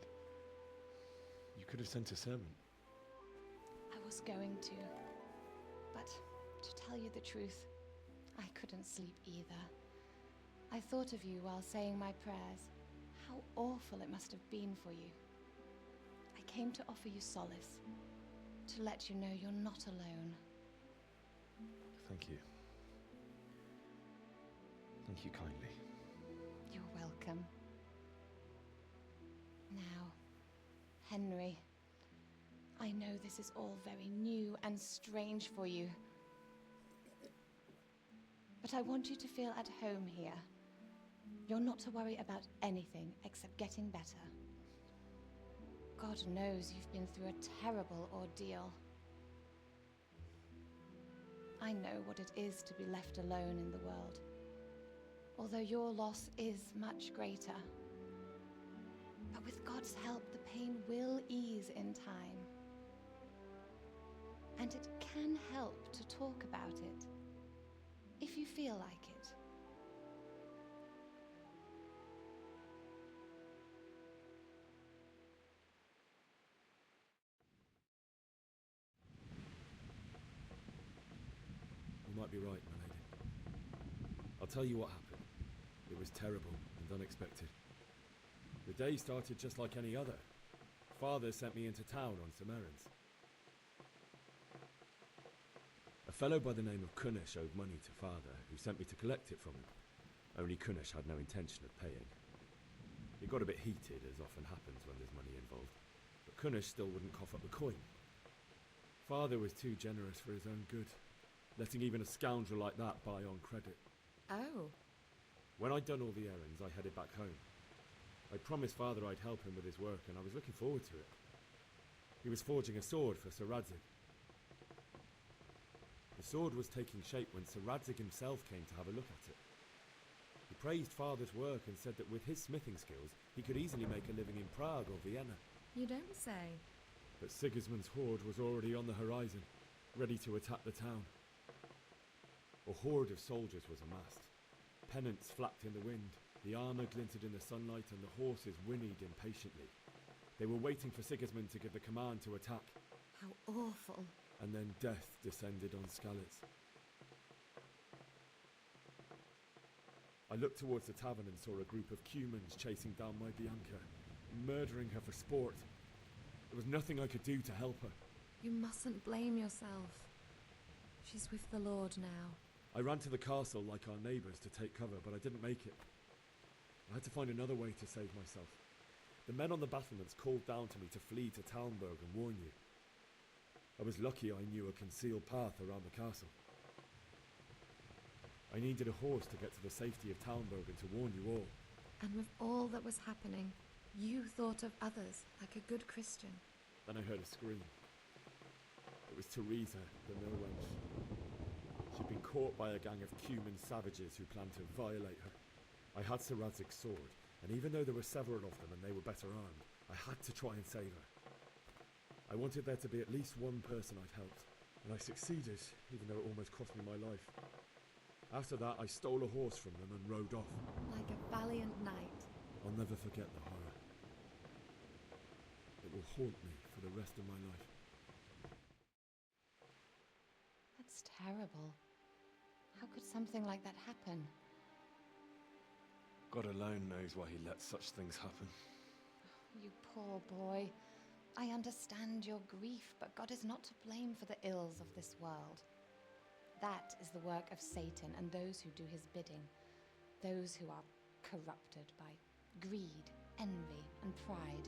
You could have sent a servant. I was going to, but to tell you the truth, I couldn't sleep either. I thought of you while saying my prayers. How awful it must have been for you. I came to offer you solace, to let you know you're not alone. Thank you. Thank you kindly. You're welcome. Now, Henry, I know this is all very new and strange for you, but I want you to feel at home here. You're not to worry about anything except getting better. God knows you've been through a terrible ordeal. I know what it is to be left alone in the world, although your loss is much greater. But with God's help, the pain will ease in time. And it can help to talk about it, if you feel like it. You might be right, my lady. I'll tell you what happened. It was terrible and unexpected. The day started just like any other. Father sent me into town on some errands. A fellow by the name of Kunish owed money to Father, who sent me to collect it from him. Only Kunish had no intention of paying. It got a bit heated, as often happens when there's money involved, but Kunish still wouldn't cough up the coin. Father was too generous for his own good, letting even a scoundrel like that buy on credit. Oh. When I'd done all the errands, I headed back home. I promised Father I'd help him with his work, and I was looking forward to it. He was forging a sword for Sir Radzig. The sword was taking shape when Sir Radzig himself came to have a look at it. He praised Father's work and said that with his smithing skills, he could easily make a living in Prague or Vienna. You don't say. But Sigismund's horde was already on the horizon, ready to attack the town. A horde of soldiers was amassed. Pennants flapped in the wind, the armour glinted in the sunlight, and the horses whinnied impatiently. They were waiting for Sigismund to give the command to attack. How awful. And then death descended on Skalitz. I looked towards the tavern and saw a group of Cumans chasing down my Bianca, murdering her for sport. There was nothing I could do to help her. You mustn't blame yourself. She's with the Lord now. I ran to the castle like our neighbours to take cover, but I didn't make it. I had to find another way to save myself. The men on the battlements called down to me to flee to Talmberg and warn you. I was lucky I knew a concealed path around the castle. I needed a horse to get to the safety of Talmberg and to warn you all. And with all that was happening, you thought of others like a good Christian. Then I heard a scream. It was Teresa, the mill wench. She'd been caught by a gang of Cuman savages who planned to violate her. I had Sir Radzig's sword, and even though there were several of them and they were better armed, I had to try and save her. I wanted there to be at least one person I'd helped, and I succeeded, even though it almost cost me my life. After that, I stole a horse from them and rode off. Like a valiant knight. I'll never forget the horror. It will haunt me for the rest of my life. That's terrible. How could something like that happen? God alone knows why he lets such things happen. You poor boy. I understand your grief, but God is not to blame for the ills of this world. That is the work of Satan and those who do his bidding. Those who are corrupted by greed, envy, and pride.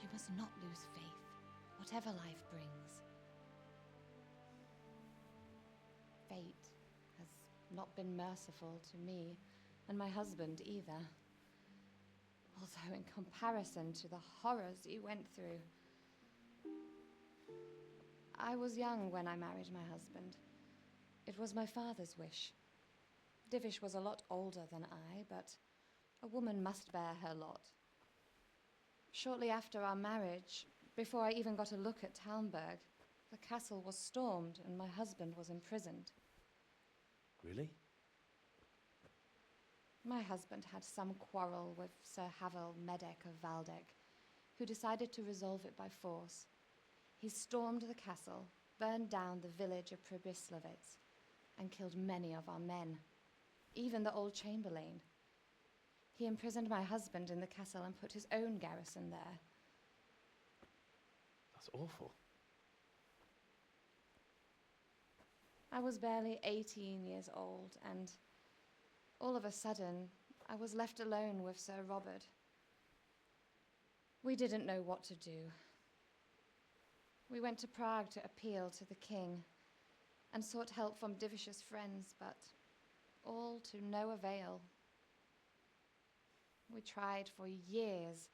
You must not lose faith. whatever life brings. Fate has not been merciful to me and my husband either. Although in comparison to the horrors he went through. I was young when I married my husband. It was my father's wish. Divish was a lot older than I, but a woman must bear her lot. Shortly after our marriage, before I even got a look at Talmberg, the castle was stormed and my husband was imprisoned. Really? My husband had some quarrel with Sir Havel Medek of Valdek, who decided to resolve it by force. He stormed the castle, burned down the village of Pribyslavitz, and killed many of our men, even the old chamberlain. He imprisoned my husband in the castle and put his own garrison there. That's awful. I was barely 18 years old, and all of a sudden, I was left alone with Sir Robert. We didn't know what to do. We went to Prague to appeal to the king and sought help from Divish's friends, but all to no avail. We tried for years,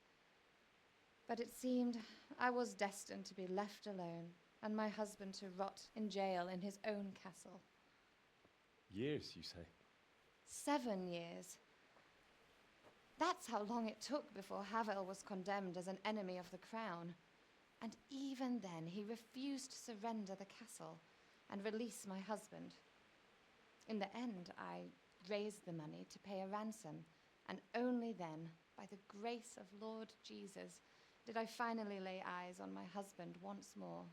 but it seemed I was destined to be left alone and my husband to rot in jail in his own castle. Years, you say? 7 years. That's how long it took before Havel was condemned as an enemy of the crown. And even then, he refused to surrender the castle and release my husband. In the end, I raised the money to pay a ransom, and only then, by the grace of Lord Jesus, did I finally lay eyes on my husband once more.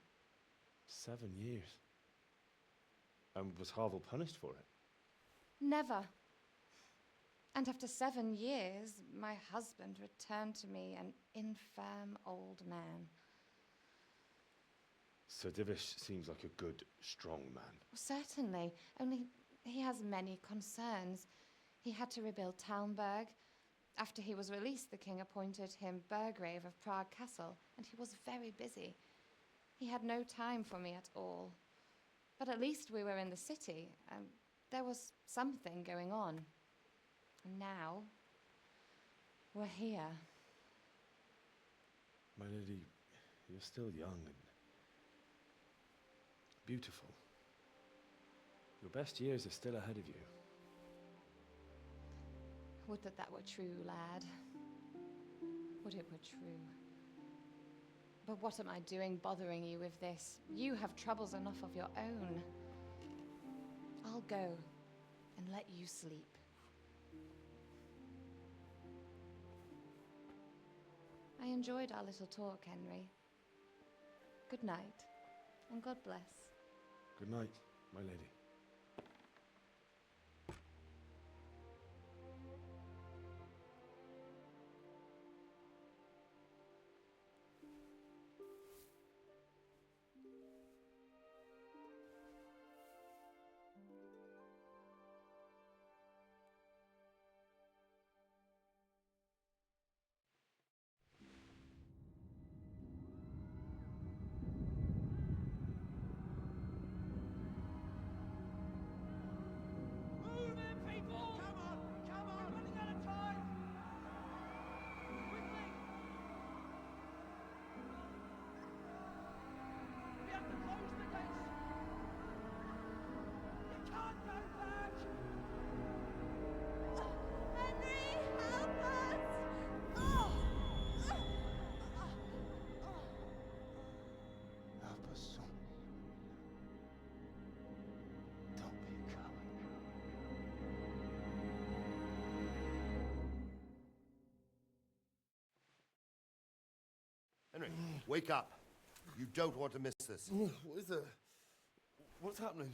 7 years. And was Havel punished for it? Never. And after 7 years, my husband returned to me an infirm old man. Sir Divish seems like a good, strong man. Certainly, only he has many concerns. He had to rebuild Talmberg. After he was released, the king appointed him Burgrave of Prague Castle, and he was very busy. He had no time for me at all. But at least we were in the city, and there was something going on. And now, we're here. My lady, you're still young and beautiful. Your best years are still ahead of you. Would that that were true, lad. Would it were true. But what am I doing bothering you with this? You have troubles enough of your own. I'll go and let you sleep. I enjoyed our little talk, Henry. Good night, and God bless. Good night, my lady. Henry, wake up. You don't want to miss this. What is that? What's happening?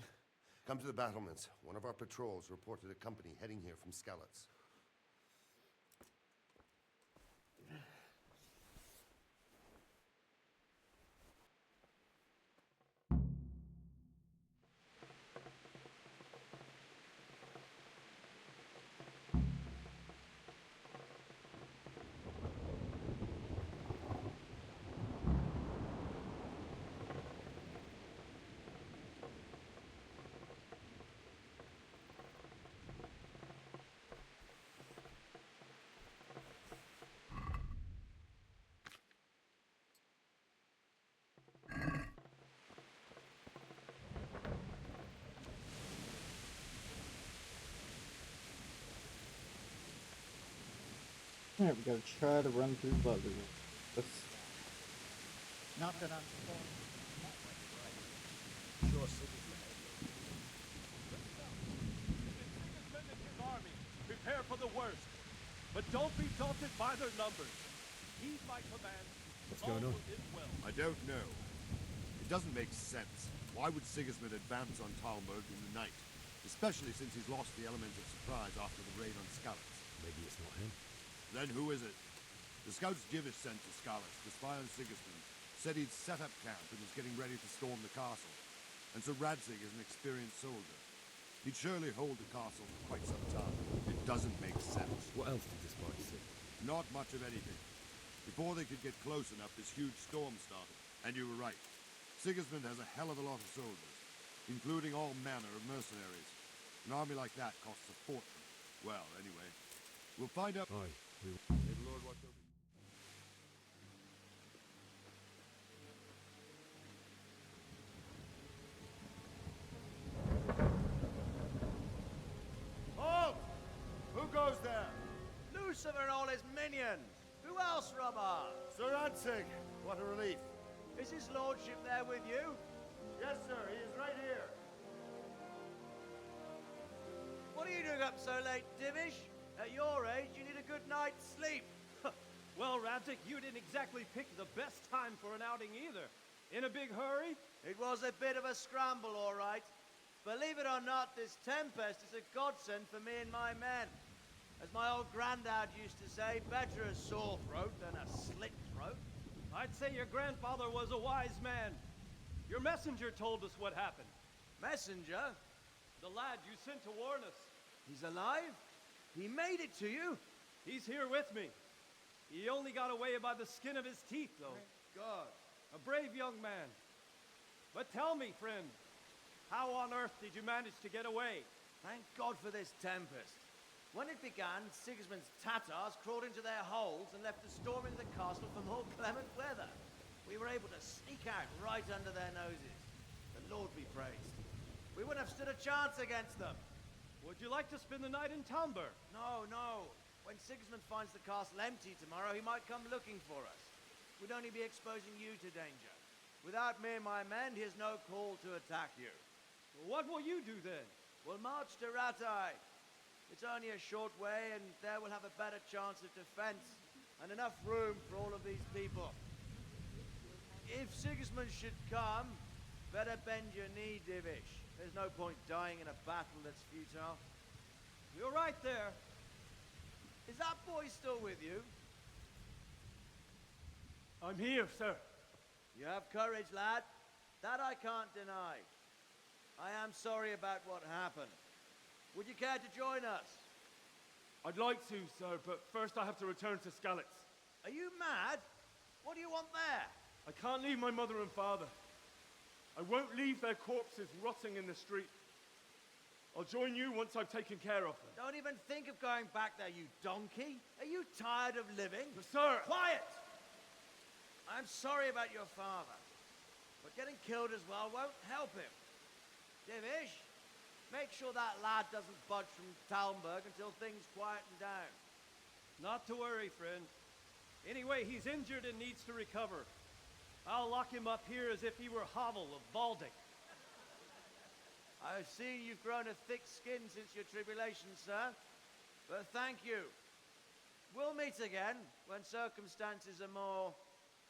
Come to the battlements. One of our patrols reported a company heading here from Skalitz. Alright, we gotta try to run through Bugger. Not that I'm Sure, Sigismund. Sigismund and his army. Prepare for the worst. But don't be daunted by their numbers. Heed my command. What's going on? I don't know. It doesn't make sense. Why would Sigismund advance on Talmberg in the night? Especially since he's lost the element of surprise after the raid on Skalitz. Maybe it's not him. Then who is it? The scouts Divish sent to Skalitz to spy on Sigismund said he'd set up camp and was getting ready to storm the castle. And so Radzig is an experienced soldier. He'd surely hold the castle for quite some time. It doesn't make sense. What else did the spies see? Not much of anything. Before they could get close enough, this huge storm started. And you were right. Sigismund has a hell of a lot of soldiers, including all manner of mercenaries. An army like that costs a fortune. Well, anyway, we'll find out. Aye. May the Lord watch over you. Halt! Who goes there? Lucifer and all his minions. Who else, Robber? Sir Radzig, what a relief. Is his lordship there with you? Yes, sir, he is right here. What are you doing up so late, Divish? At your age, you need a good night's sleep. Well, Radzig, you didn't exactly pick the best time for an outing either. In a big hurry? It was a bit of a scramble, all right. Believe it or not, this tempest is a godsend for me and my men. As my old granddad used to say, better a sore throat than a slit throat. I'd say your grandfather was a wise man. Your messenger told us what happened. Messenger? The lad you sent to warn us. He's alive? He made it to you? He's here with me. He only got away by the skin of his teeth, though. Thank God. A brave young man. But tell me, friend, how on earth did you manage to get away? Thank God for this tempest. When it began, Sigismund's Tatars crawled into their holes and left us storming the castle for more clement weather. We were able to sneak out right under their noses. The Lord be praised. We wouldn't have stood a chance against them. Would you like to spend the night in Talmberg? No, no. When Sigismund finds the castle empty tomorrow, he might come looking for us. We'd only be exposing you to danger. Without me and my men, he has no call to attack you. What will you do then? We'll march to Ratai. It's only a short way, and there we'll have a better chance of defense and enough room for all of these people. If Sigismund should come, better bend your knee, Divish. There's no point dying in a battle that's futile. You're right there. Is that boy still with you? I'm here, sir. You have courage, lad. That I can't deny. I am sorry about what happened. Would you care to join us? I'd like to, sir, but first I have to return to Skalitz. Are you mad? What do you want there? I can't leave my mother and father. I won't leave their corpses rotting in the street. I'll join you once I've taken care of them. Don't even think of going back there, you donkey. Are you tired of living? Sir! Quiet! I'm sorry about your father, but getting killed as well won't help him. Divish, make sure that lad doesn't budge from Talmberg until things quieten down. Not to worry, friend. Anyway, he's injured and needs to recover. I'll lock him up here as if he were Havel of Baldic. I've seen you've grown a thick skin since your tribulation, sir. But thank you. We'll meet again when circumstances are more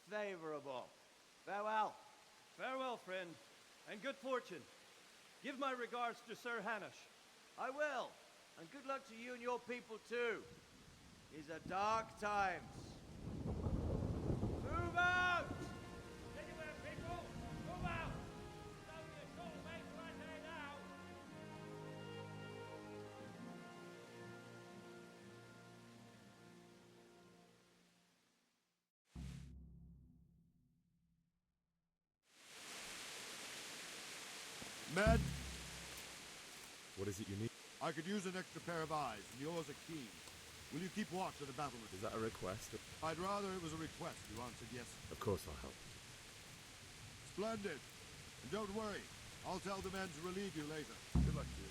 favorable. Farewell. Farewell, friend, and good fortune. Give my regards to Sir Hanush. I will. And good luck to you and your people, too. These are dark times. Move out! Anywhere, people! Move out! It's only a short way to Ratai now. Men, What is it you need? I could use an extra pair of eyes, and yours are keen. Will you keep watch of the battlement? Is that a request? I'd rather it was a request you answered yes. Of course I'll help. Splendid. And don't worry, I'll tell the men to relieve you later. Good luck to you.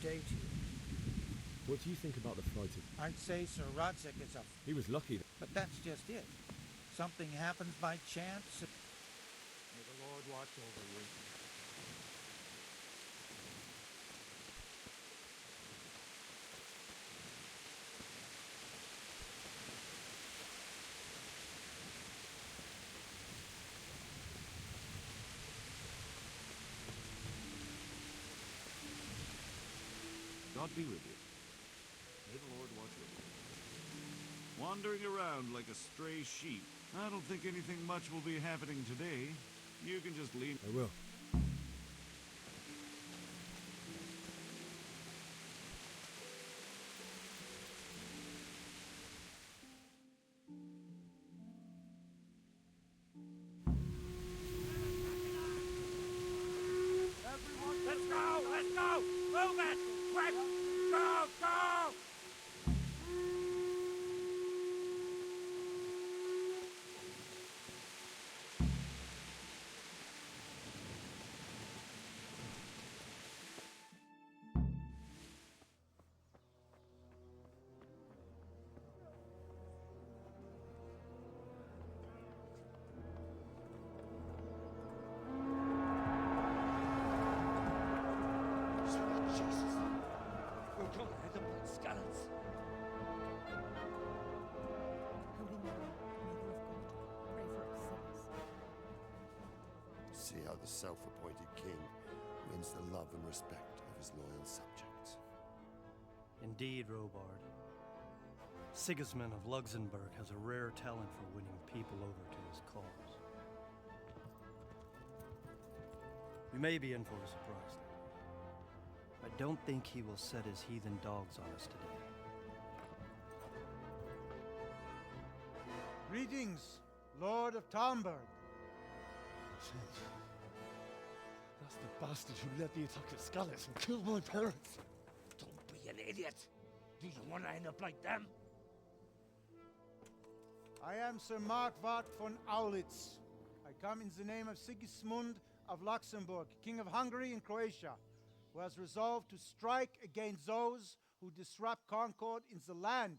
day to you. What do you think about the fighting? I'd say Sir Rodzik is a... He was lucky. But that's just it. Something happens by chance. May the Lord watch over you. God be with you. May the Lord watch over you. Wandering around like a stray sheep. I don't think anything much will be happening today. You can just lean... I will. Let's go! Let's go! Move it! Quick! Go! Go! Jesus! We're gonna hit them like scallops. Holy Mary, Mother of God, pray for us sinners. See how the self-appointed king wins the love and respect of his loyal subjects. Indeed, Robard. Sigismund of Luxembourg has a rare talent for winning people over to his cause. We may be in for a surprise, though. I don't think he will set his heathen dogs on us today. Greetings, Lord of Talmberg. That's the bastard who led the attack at Scallops and killed my parents. Don't be an idiot. Do you want to end up like them? I am Sir Markwart von Aulitz. I come in the name of Sigismund of Luxembourg, King of Hungary and Croatia, who has resolved to strike against those who disrupt concord in the land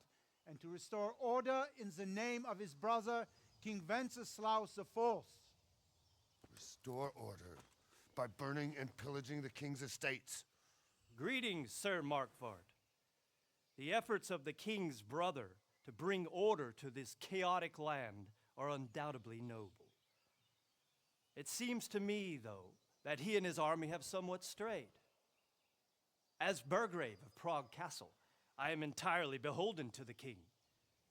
and to restore order in the name of his brother, King Wenceslaus IV. Restore order by burning and pillaging the king's estates. Greetings, Sir Markwart. The efforts of the king's brother to bring order to this chaotic land are undoubtedly noble. It seems to me, though, that he and his army have somewhat strayed. As Burgrave of Prague Castle, I am entirely beholden to the king,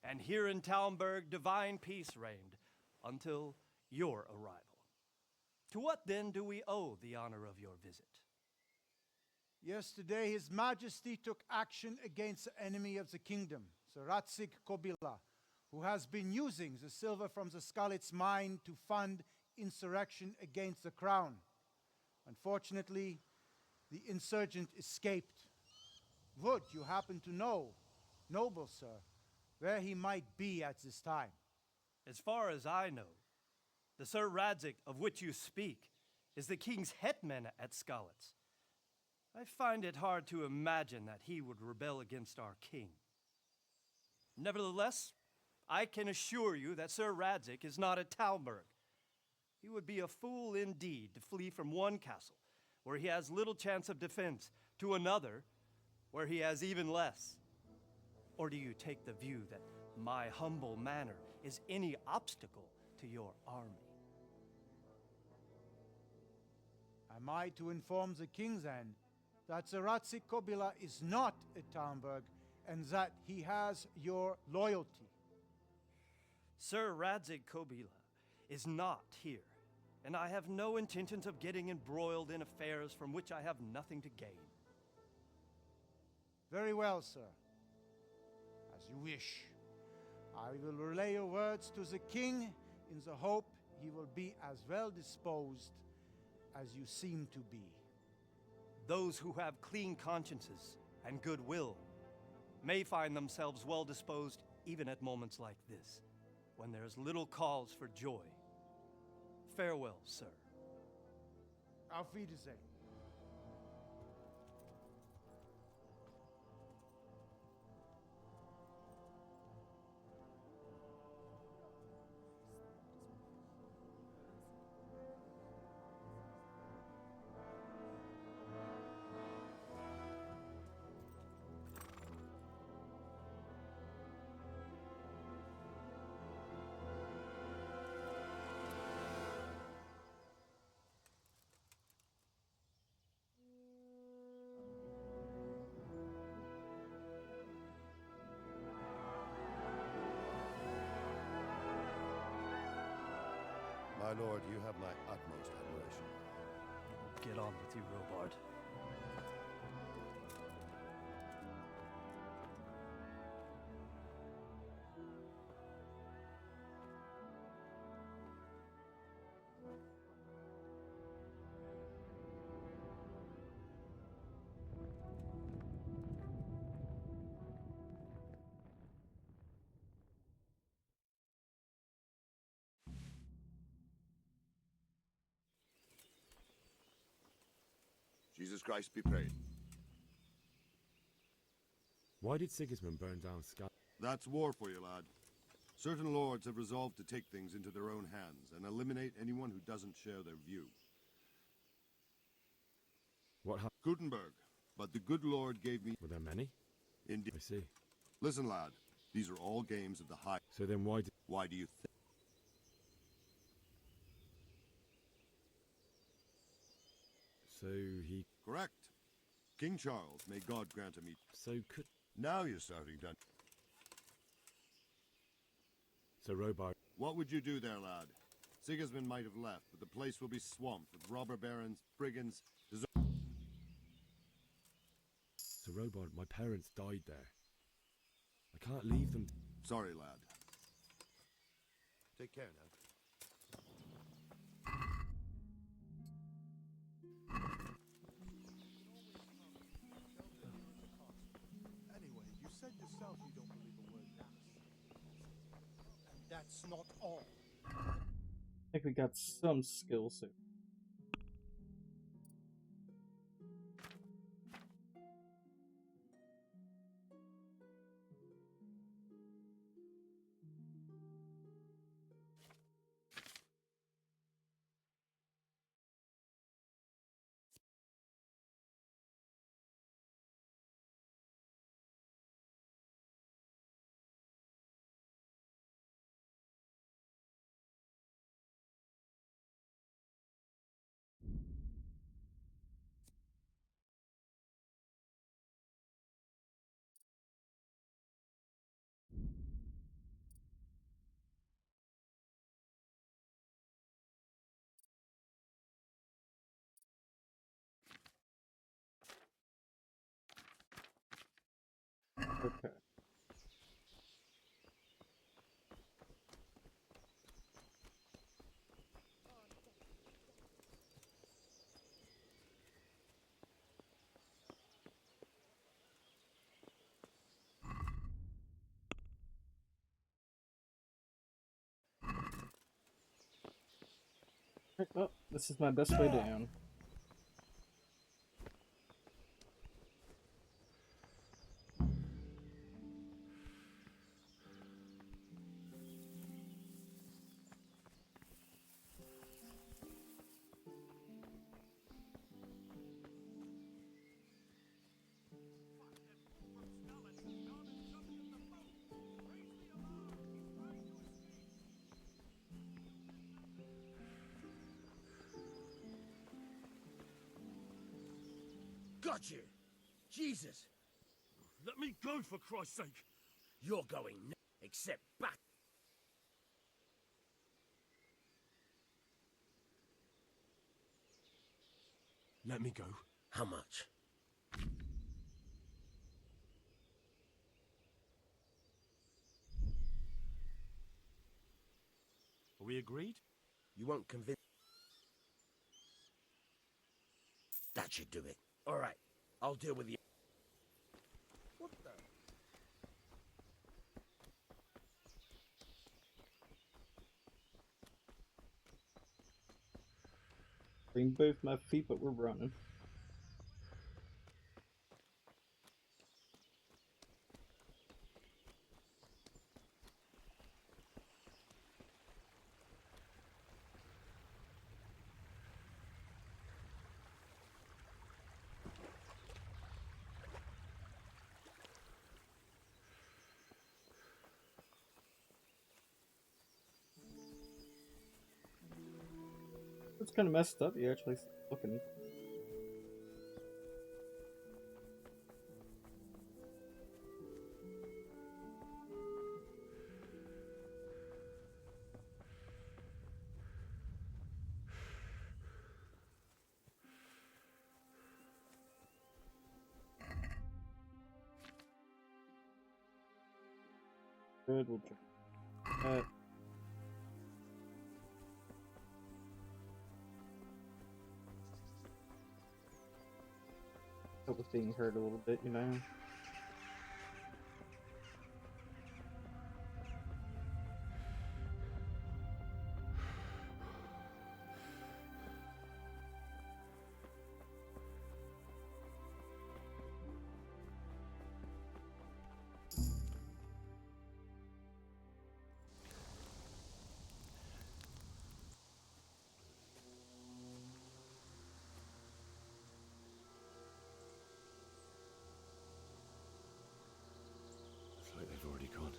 and here in Talmberg divine peace reigned until your arrival. To what then do we owe the honor of your visit? Yesterday, His Majesty took action against the enemy of the kingdom, Sir Radzik Kobila, who has been using the silver from the Skalitz mine to fund insurrection against the crown. Unfortunately, the insurgent escaped. Would you happen to know, noble sir, where he might be at this time? As far as I know, the Sir Radzik of which you speak is the king's hetman at Skalitz. I find it hard to imagine that he would rebel against our king. Nevertheless, I can assure you that Sir Radzik is not at Talmberg. He would be a fool indeed to flee from one castle, where he has little chance of defense, to another, where he has even less. Or do you take the view that my humble manner is any obstacle to your army? Am I to inform the king then that Sir Radzik Kobila is not at Talmberg and that he has your loyalty? Sir Radzik Kobila is not here, and I have no intentions of getting embroiled in affairs from which I have nothing to gain. Very well, sir. As you wish. I will relay your words to the king in the hope he will be as well disposed as you seem to be. Those who have clean consciences and goodwill may find themselves well disposed even at moments like this, when there's little cause for joy. Farewell, sir. Auf Wiedersehen. Lord, you have my utmost admiration. Get on with you, Robard. Jesus Christ be praised. Why did Sigismund burn down That's war for you, lad. Certain lords have resolved to take things into their own hands and eliminate anyone who doesn't share their view. What happened? Gutenberg, but the good Lord gave me... Were there many? Indeed. I see. Listen, lad, these are all games of the high... So then why do you think... So he... Correct. King Charles, may God grant him... So could... Now you're starting to... So Robard... What would you do there, lad? Sigismund might have left, but the place will be swamped with robber barons, brigands... So Robard, my parents died there. I can't leave them... Sorry, lad. Take care now. Anyway, you said yourself you don't believe a word mass. And that's not all. I think we got some skills here. Okay. Well, this is my best way down. Got you! Jesus! Let me go, for Christ's sake! You're going except back. Let me go. How much? Are we agreed? You won't convince... That should do it. All right, I'll deal with you. What the... Bring both my feet, but we're running. It's kind of messed up. You actually looking. Good, we'll check that. That was being hurt a little bit, you know? It's like they've already gone.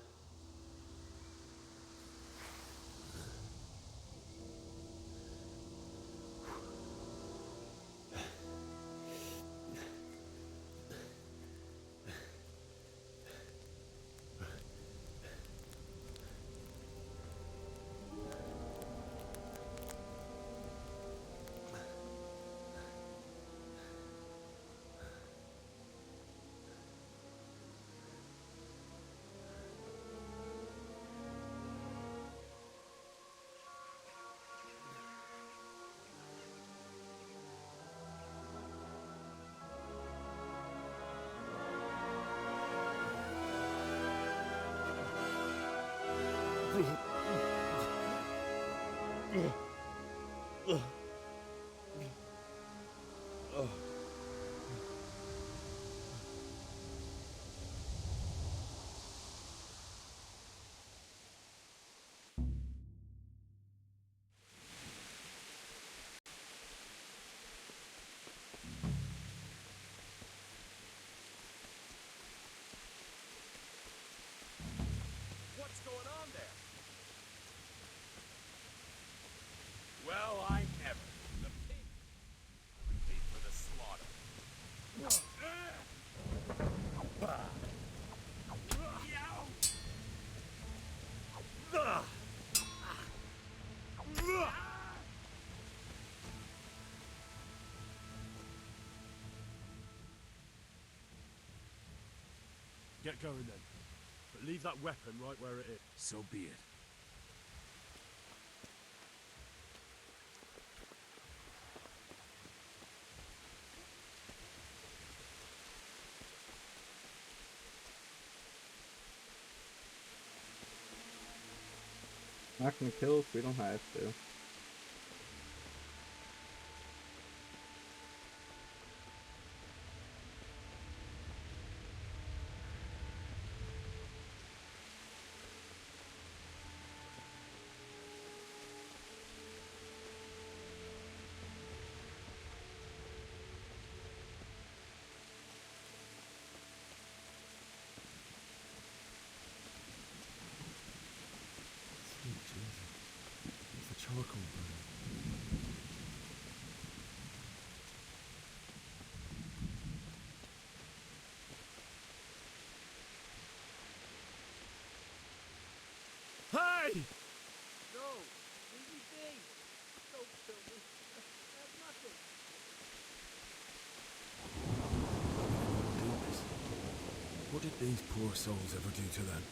What's going on there? Well, I never. The pig would be for the slaughter. Get going then. But leave that weapon right where it is. So be it. Not gonna kill if we don't have to. Sweet Jesus. It's the charcoal burning. Hey! No, leave me be. Don't kill me. There's nothing. Do this. What did these poor souls ever do to them?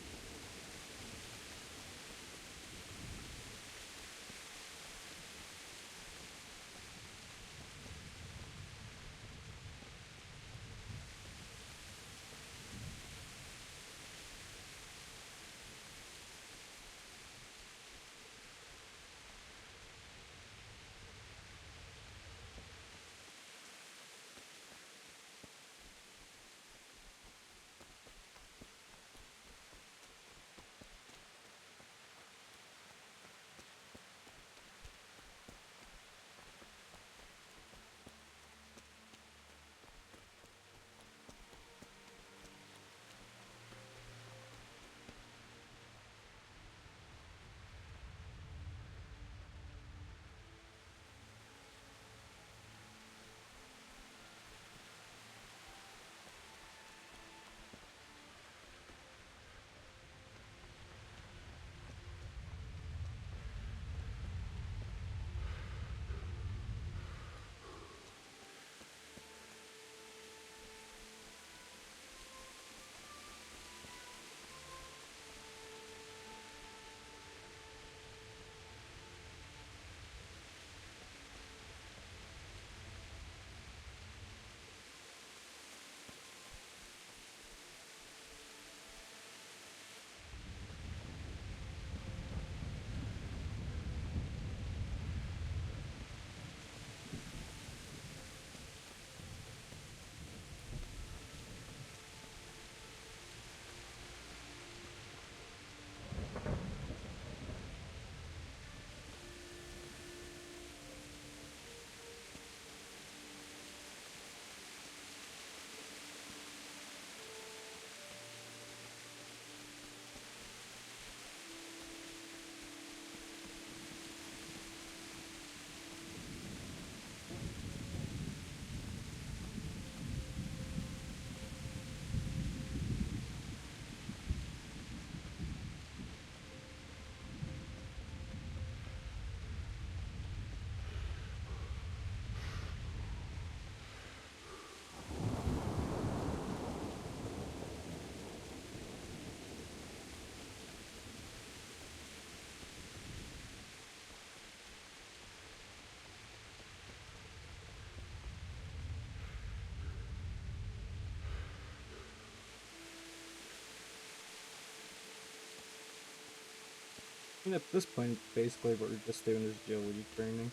And at this point, basically what we're just doing is agility training.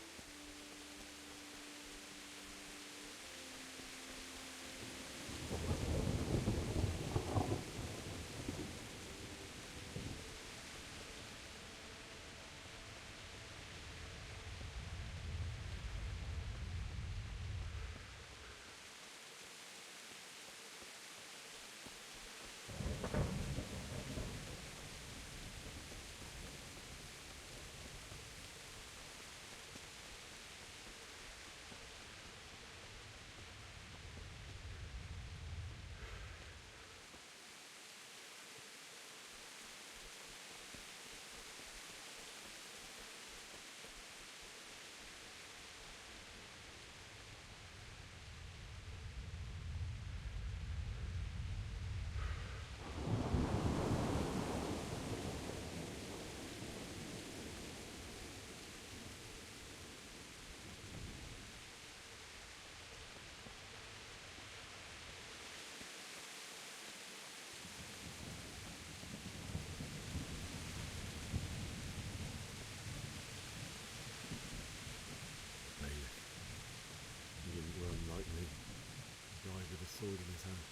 He didn't run lightly. He died with a sword in his hand.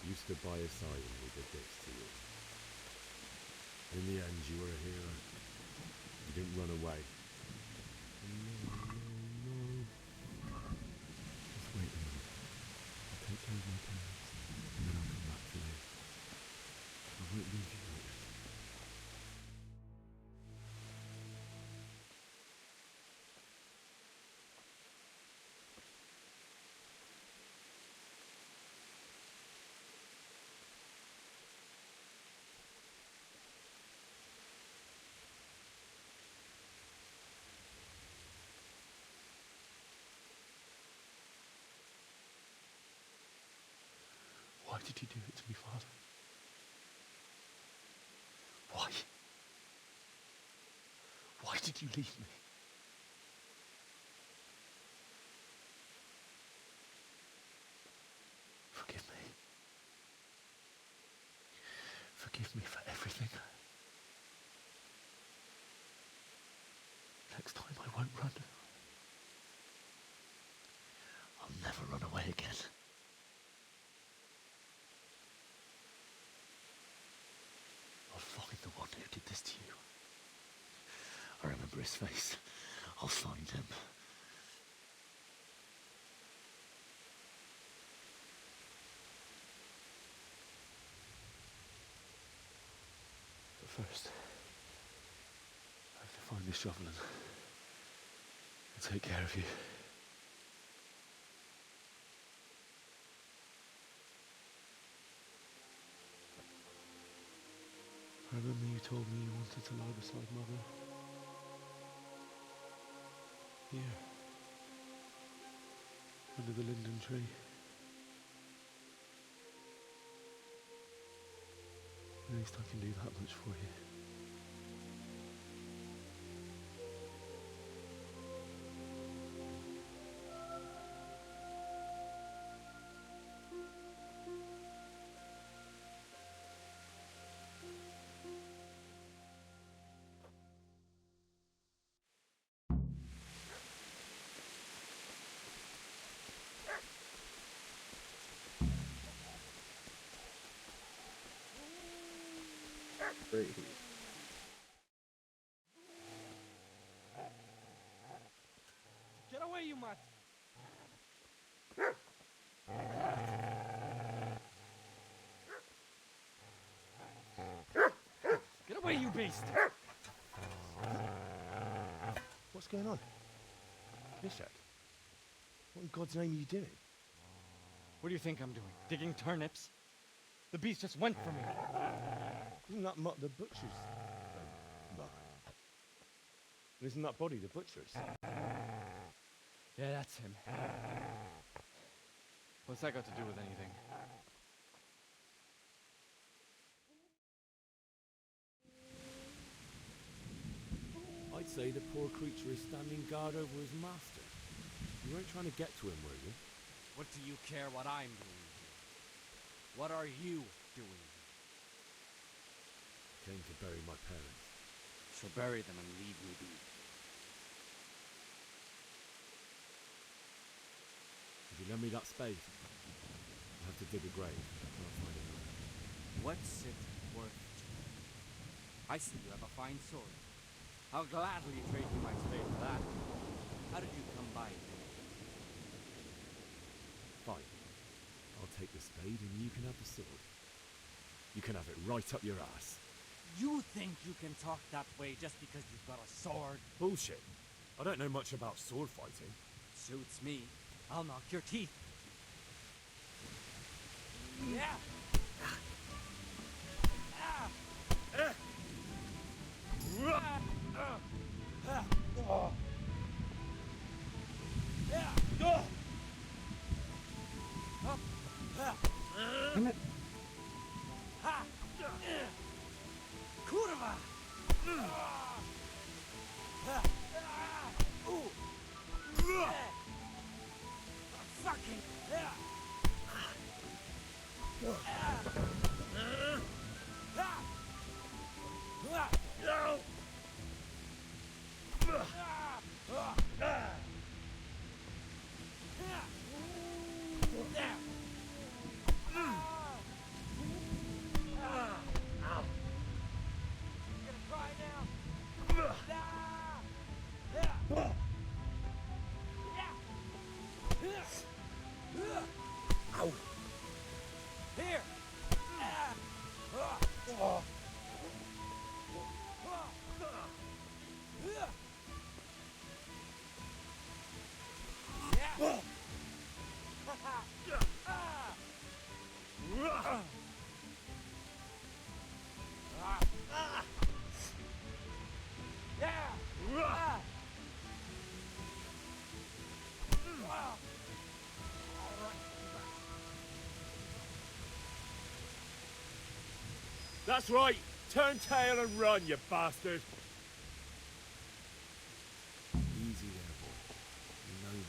You stood by his side when he did this to you. In the end, you were a hero. You didn't run away. No. Just wait a minute. I'll take care of my parents, and then I'll come back for you. I won't leave you like this. Why did you do it to me, Father? Why? Why did you leave me? Forgive me. Forgive me for everything. Next time I won't run. I'll never run away again. I'll find the one who did this to you. I remember his face. I'll find him. But first, I have to find this shovel and take care of you. I remember you told me you wanted to lie beside Mother. Here. Under the linden tree. At least I can do that much for you. Right here. Get away, you mutt! Get away, you beast! What's going on? Bishop? What in God's name are you doing? What do you think I'm doing? Digging turnips? The beast just went for me. Isn't that Mutt the butcher's? Mutt? Isn't that body the butcher's? Yeah, that's him. What's that got to do with anything? I'd say the poor creature is standing guard over his master. You weren't trying to get to him, were you? What do you care what I'm doing here? What are you doing here? Came to bury my parents. So bury them and leave me be. If you lend me that spade, I'll have to dig a grave. I can't find another. What's it worth to you? I see you have a fine sword. I'll gladly trade you my spade for that. How did you come by it? Fine. I'll take the spade and you can have the sword. You can have it right up your ass. You think you can talk that way just because you've got a sword? Bullshit. I don't know much about sword fighting. Suits me. I'll knock your teeth. Yeah. Damn it. Kurva! Fucking! Ow! Here! That's right! Turn tail and run, you bastard! Easy there, boy. You know me.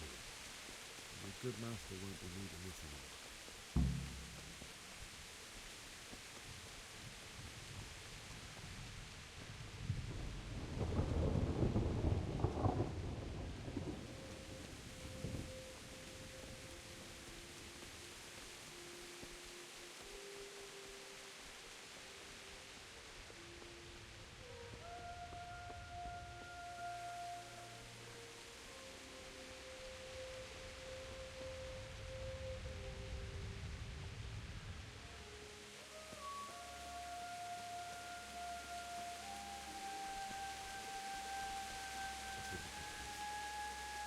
My good master won't be needing this anymore.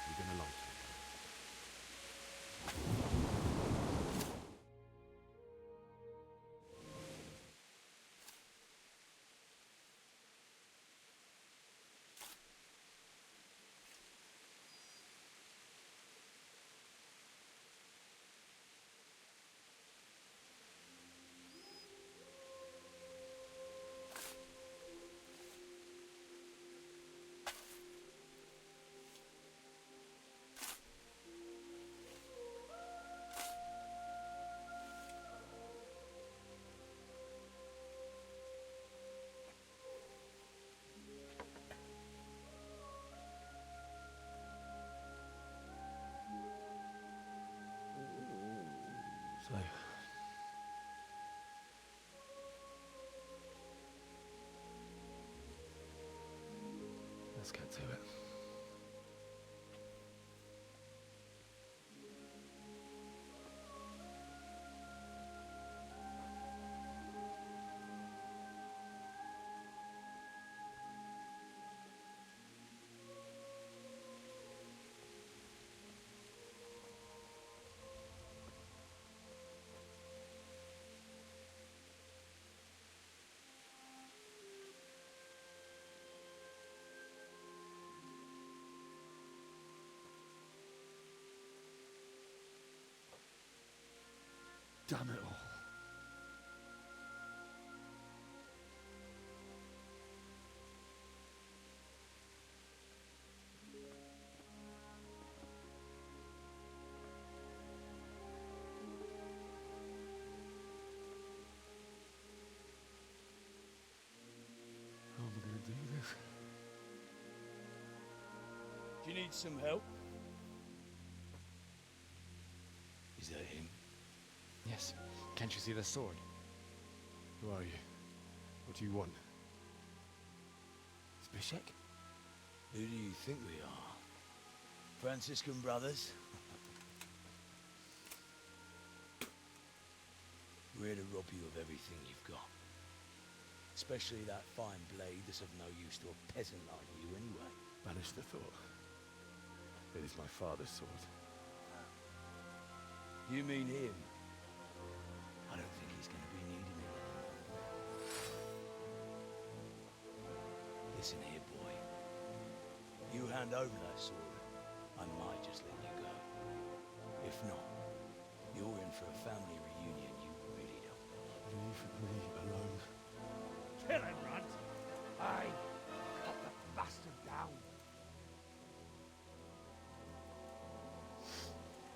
You're gonna like it. So, let's get to it. Damn it all. you need some help? Is that him? Yes. Can't you see the sword? Who are you? What do you want? Zbyszek? Who do you think we are? Franciscan brothers? We're here to rob you of everything you've got. Especially that fine blade that's of no use to a peasant like you anyway. Banish the thought. It is my father's sword. You mean him? I don't think he's going to be needing it anymore. Listen here, boy. You hand over that sword, I might just let you go. If not, you're in for a family reunion you really don't want. Leave me alone. Kill him, Runt! Aye! Cut the bastard down!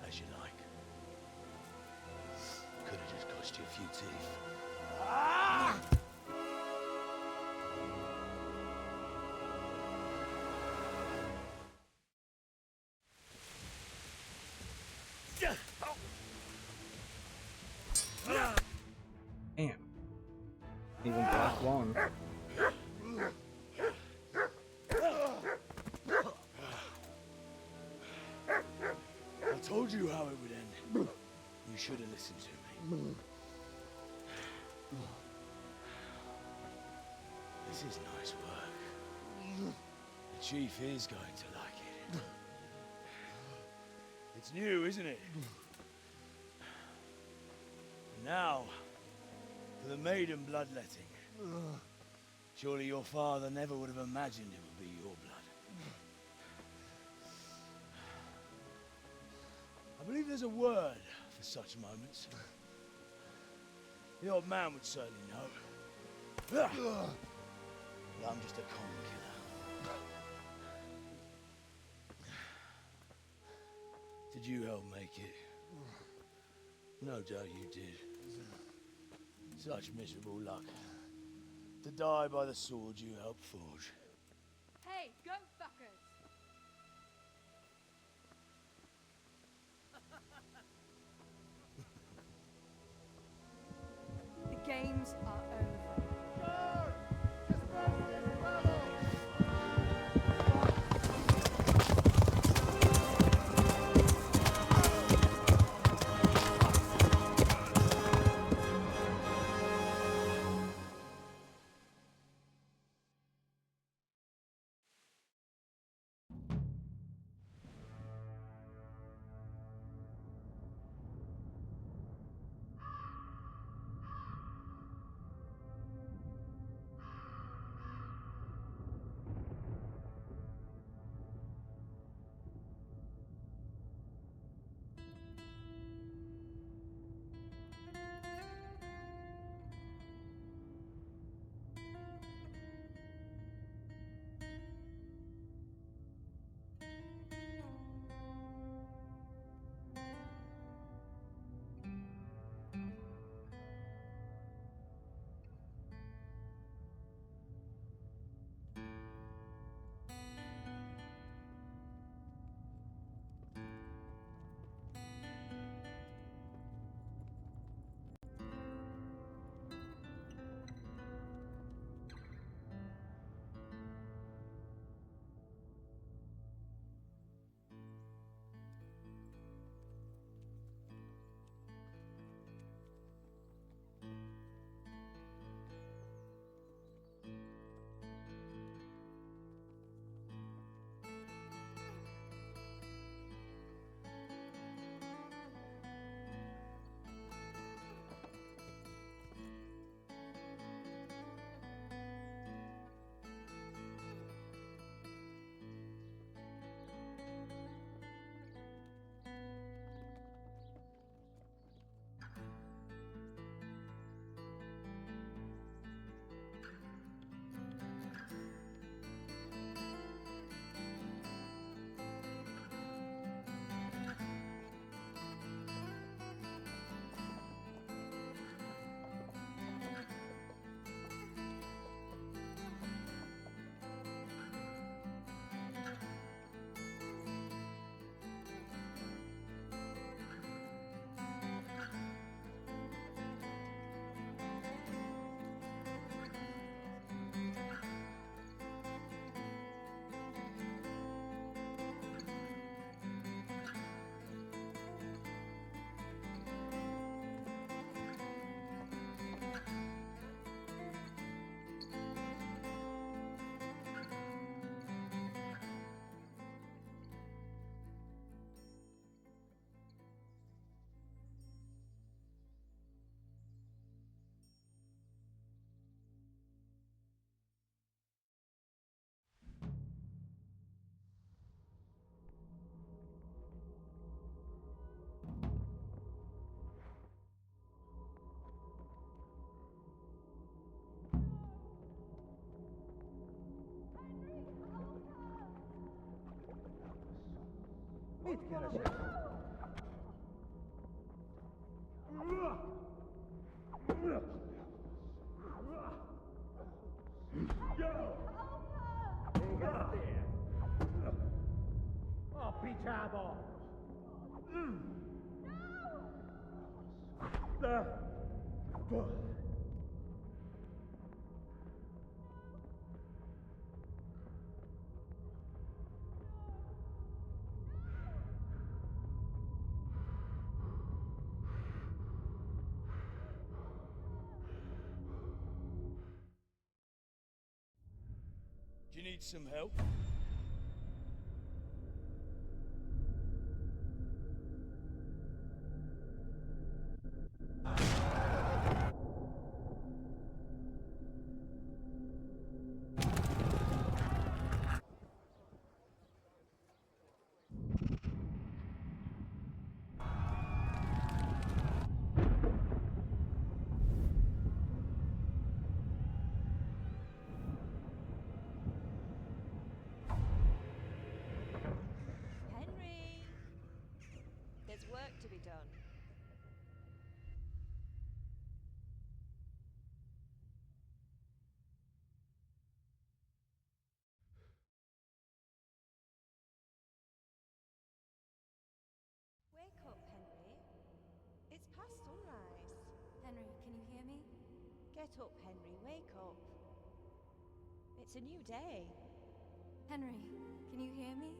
As you like. Could have just cost you a few teeth. Ah! Damn. Even block one. I told you how it would end. You should have listened to me. This is nice work. The chief is going to like it. It's new, isn't it? Now, for the maiden bloodletting. Surely your father never would have imagined it would be your blood. I believe there's a word for such moments. The old man would certainly know. But I'm just a common killer. Did you help make it? No doubt you did. Such miserable luck. To die by the sword you helped forge. Hey, go fuckers! The games are Git gelecek. O, pichabo! Do you need some help? Henry! There's work to be done. Wake up, Henry. It's past sunrise. Henry, can you hear me? Get up, Henry. Wake up. It's a new day. Henry, can you hear me?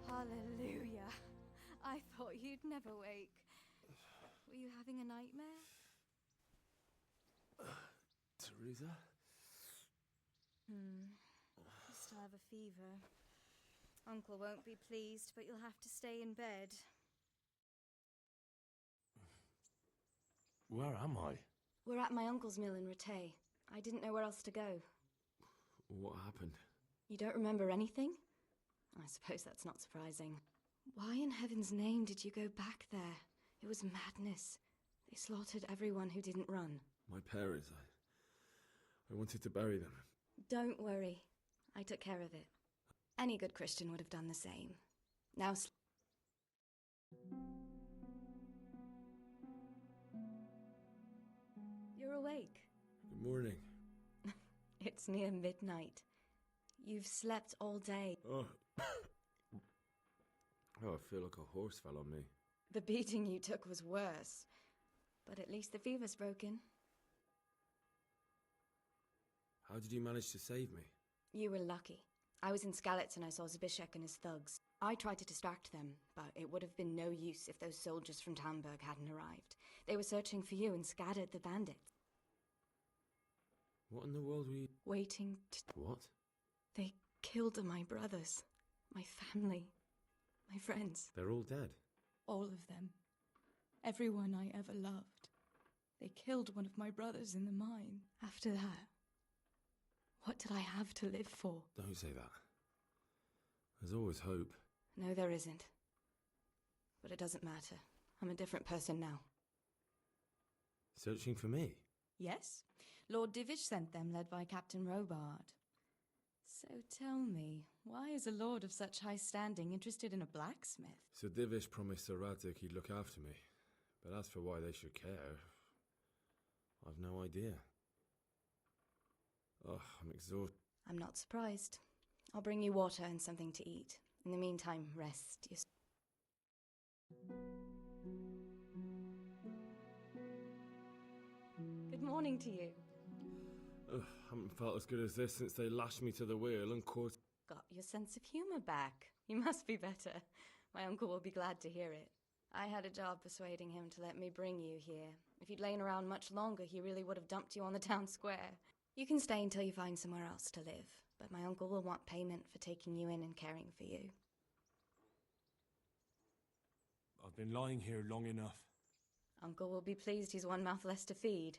Hallelujah. I thought you'd never wake. Were you having a nightmare? Teresa? You still have a fever. Uncle won't be pleased, but you'll have to stay in bed. Where am I? We're at my uncle's mill in Rattay. I didn't know where else to go. What happened? You don't remember anything? I suppose that's not surprising. Why in heaven's name did you go back there? It was madness. They slaughtered everyone who didn't run. My parents, I wanted to bury them. Don't worry. I took care of it. Any good Christian would have done the same. Now you're awake. Good morning. It's near midnight. You've slept all day. Oh, I feel like a horse fell on me. The beating you took was worse. But at least the fever's broken. How did you manage to save me? You were lucky. I was in Skalitz and I saw Zbyszek and his thugs. I tried to distract them, but it would have been no use if those soldiers from Tamburg hadn't arrived. They were searching for you and scattered the bandits. What in the world were you... Waiting to... What? They killed my brothers, my family, my friends. They're all dead. All of them. Everyone I ever loved. They killed one of my brothers in the mine. After that, what did I have to live for? Don't say that. There's always hope. No, there isn't. But it doesn't matter. I'm a different person now. Searching for me? Yes. Lord Divish sent them, led by Captain Robard. So tell me, why is a lord of such high standing interested in a blacksmith? Sir Divish promised Sir Radzik he'd look after me. But as for why they should care, I've no idea. Oh, I'm exhausted. I'm not surprised. I'll bring you water and something to eat. In the meantime, rest. Good morning to you. Haven't felt as good as this since they lashed me to the wheel and caused... Got your sense of humour back. You must be better. My uncle will be glad to hear it. I had a job persuading him to let me bring you here. If you'd lain around much longer, he really would have dumped you on the town square. You can stay until you find somewhere else to live, but my uncle will want payment for taking you in and caring for you. I've been lying here long enough. Uncle will be pleased he's one mouth less to feed.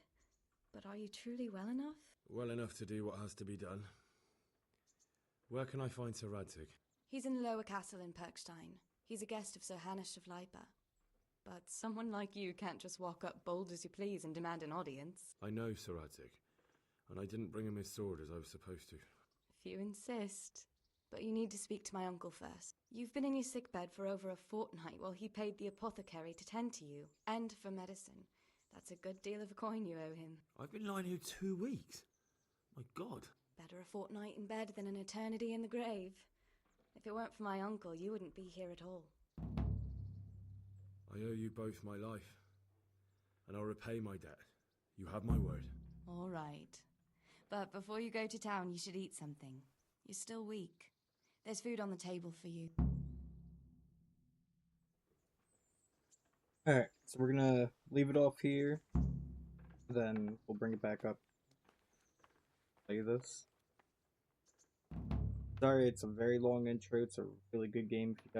But are you truly well enough? Well enough to do what has to be done. Where can I find Sir Radzik? He's in the lower castle in Perkstein. He's a guest of Sir Hanush of Leipa. But someone like you can't just walk up bold as you please and demand an audience. I know Sir Radzik, and I didn't bring him his sword as I was supposed to. If you insist. But you need to speak to my uncle first. You've been in your sickbed for over a fortnight while he paid the apothecary to tend to you, and for medicine. That's a good deal of coin you owe him. I've been lying here 2 weeks. My God. Better a fortnight in bed than an eternity in the grave. If it weren't for my uncle, you wouldn't be here at all. I owe you both my life, and I'll repay my debt. You have my word. All right. But before you go to town, you should eat something. You're still weak. There's food on the table for you. Alright, so we're gonna leave it off here. Then we'll bring it back up. Play this. Sorry, it's a very long intro. It's a really good game if you guys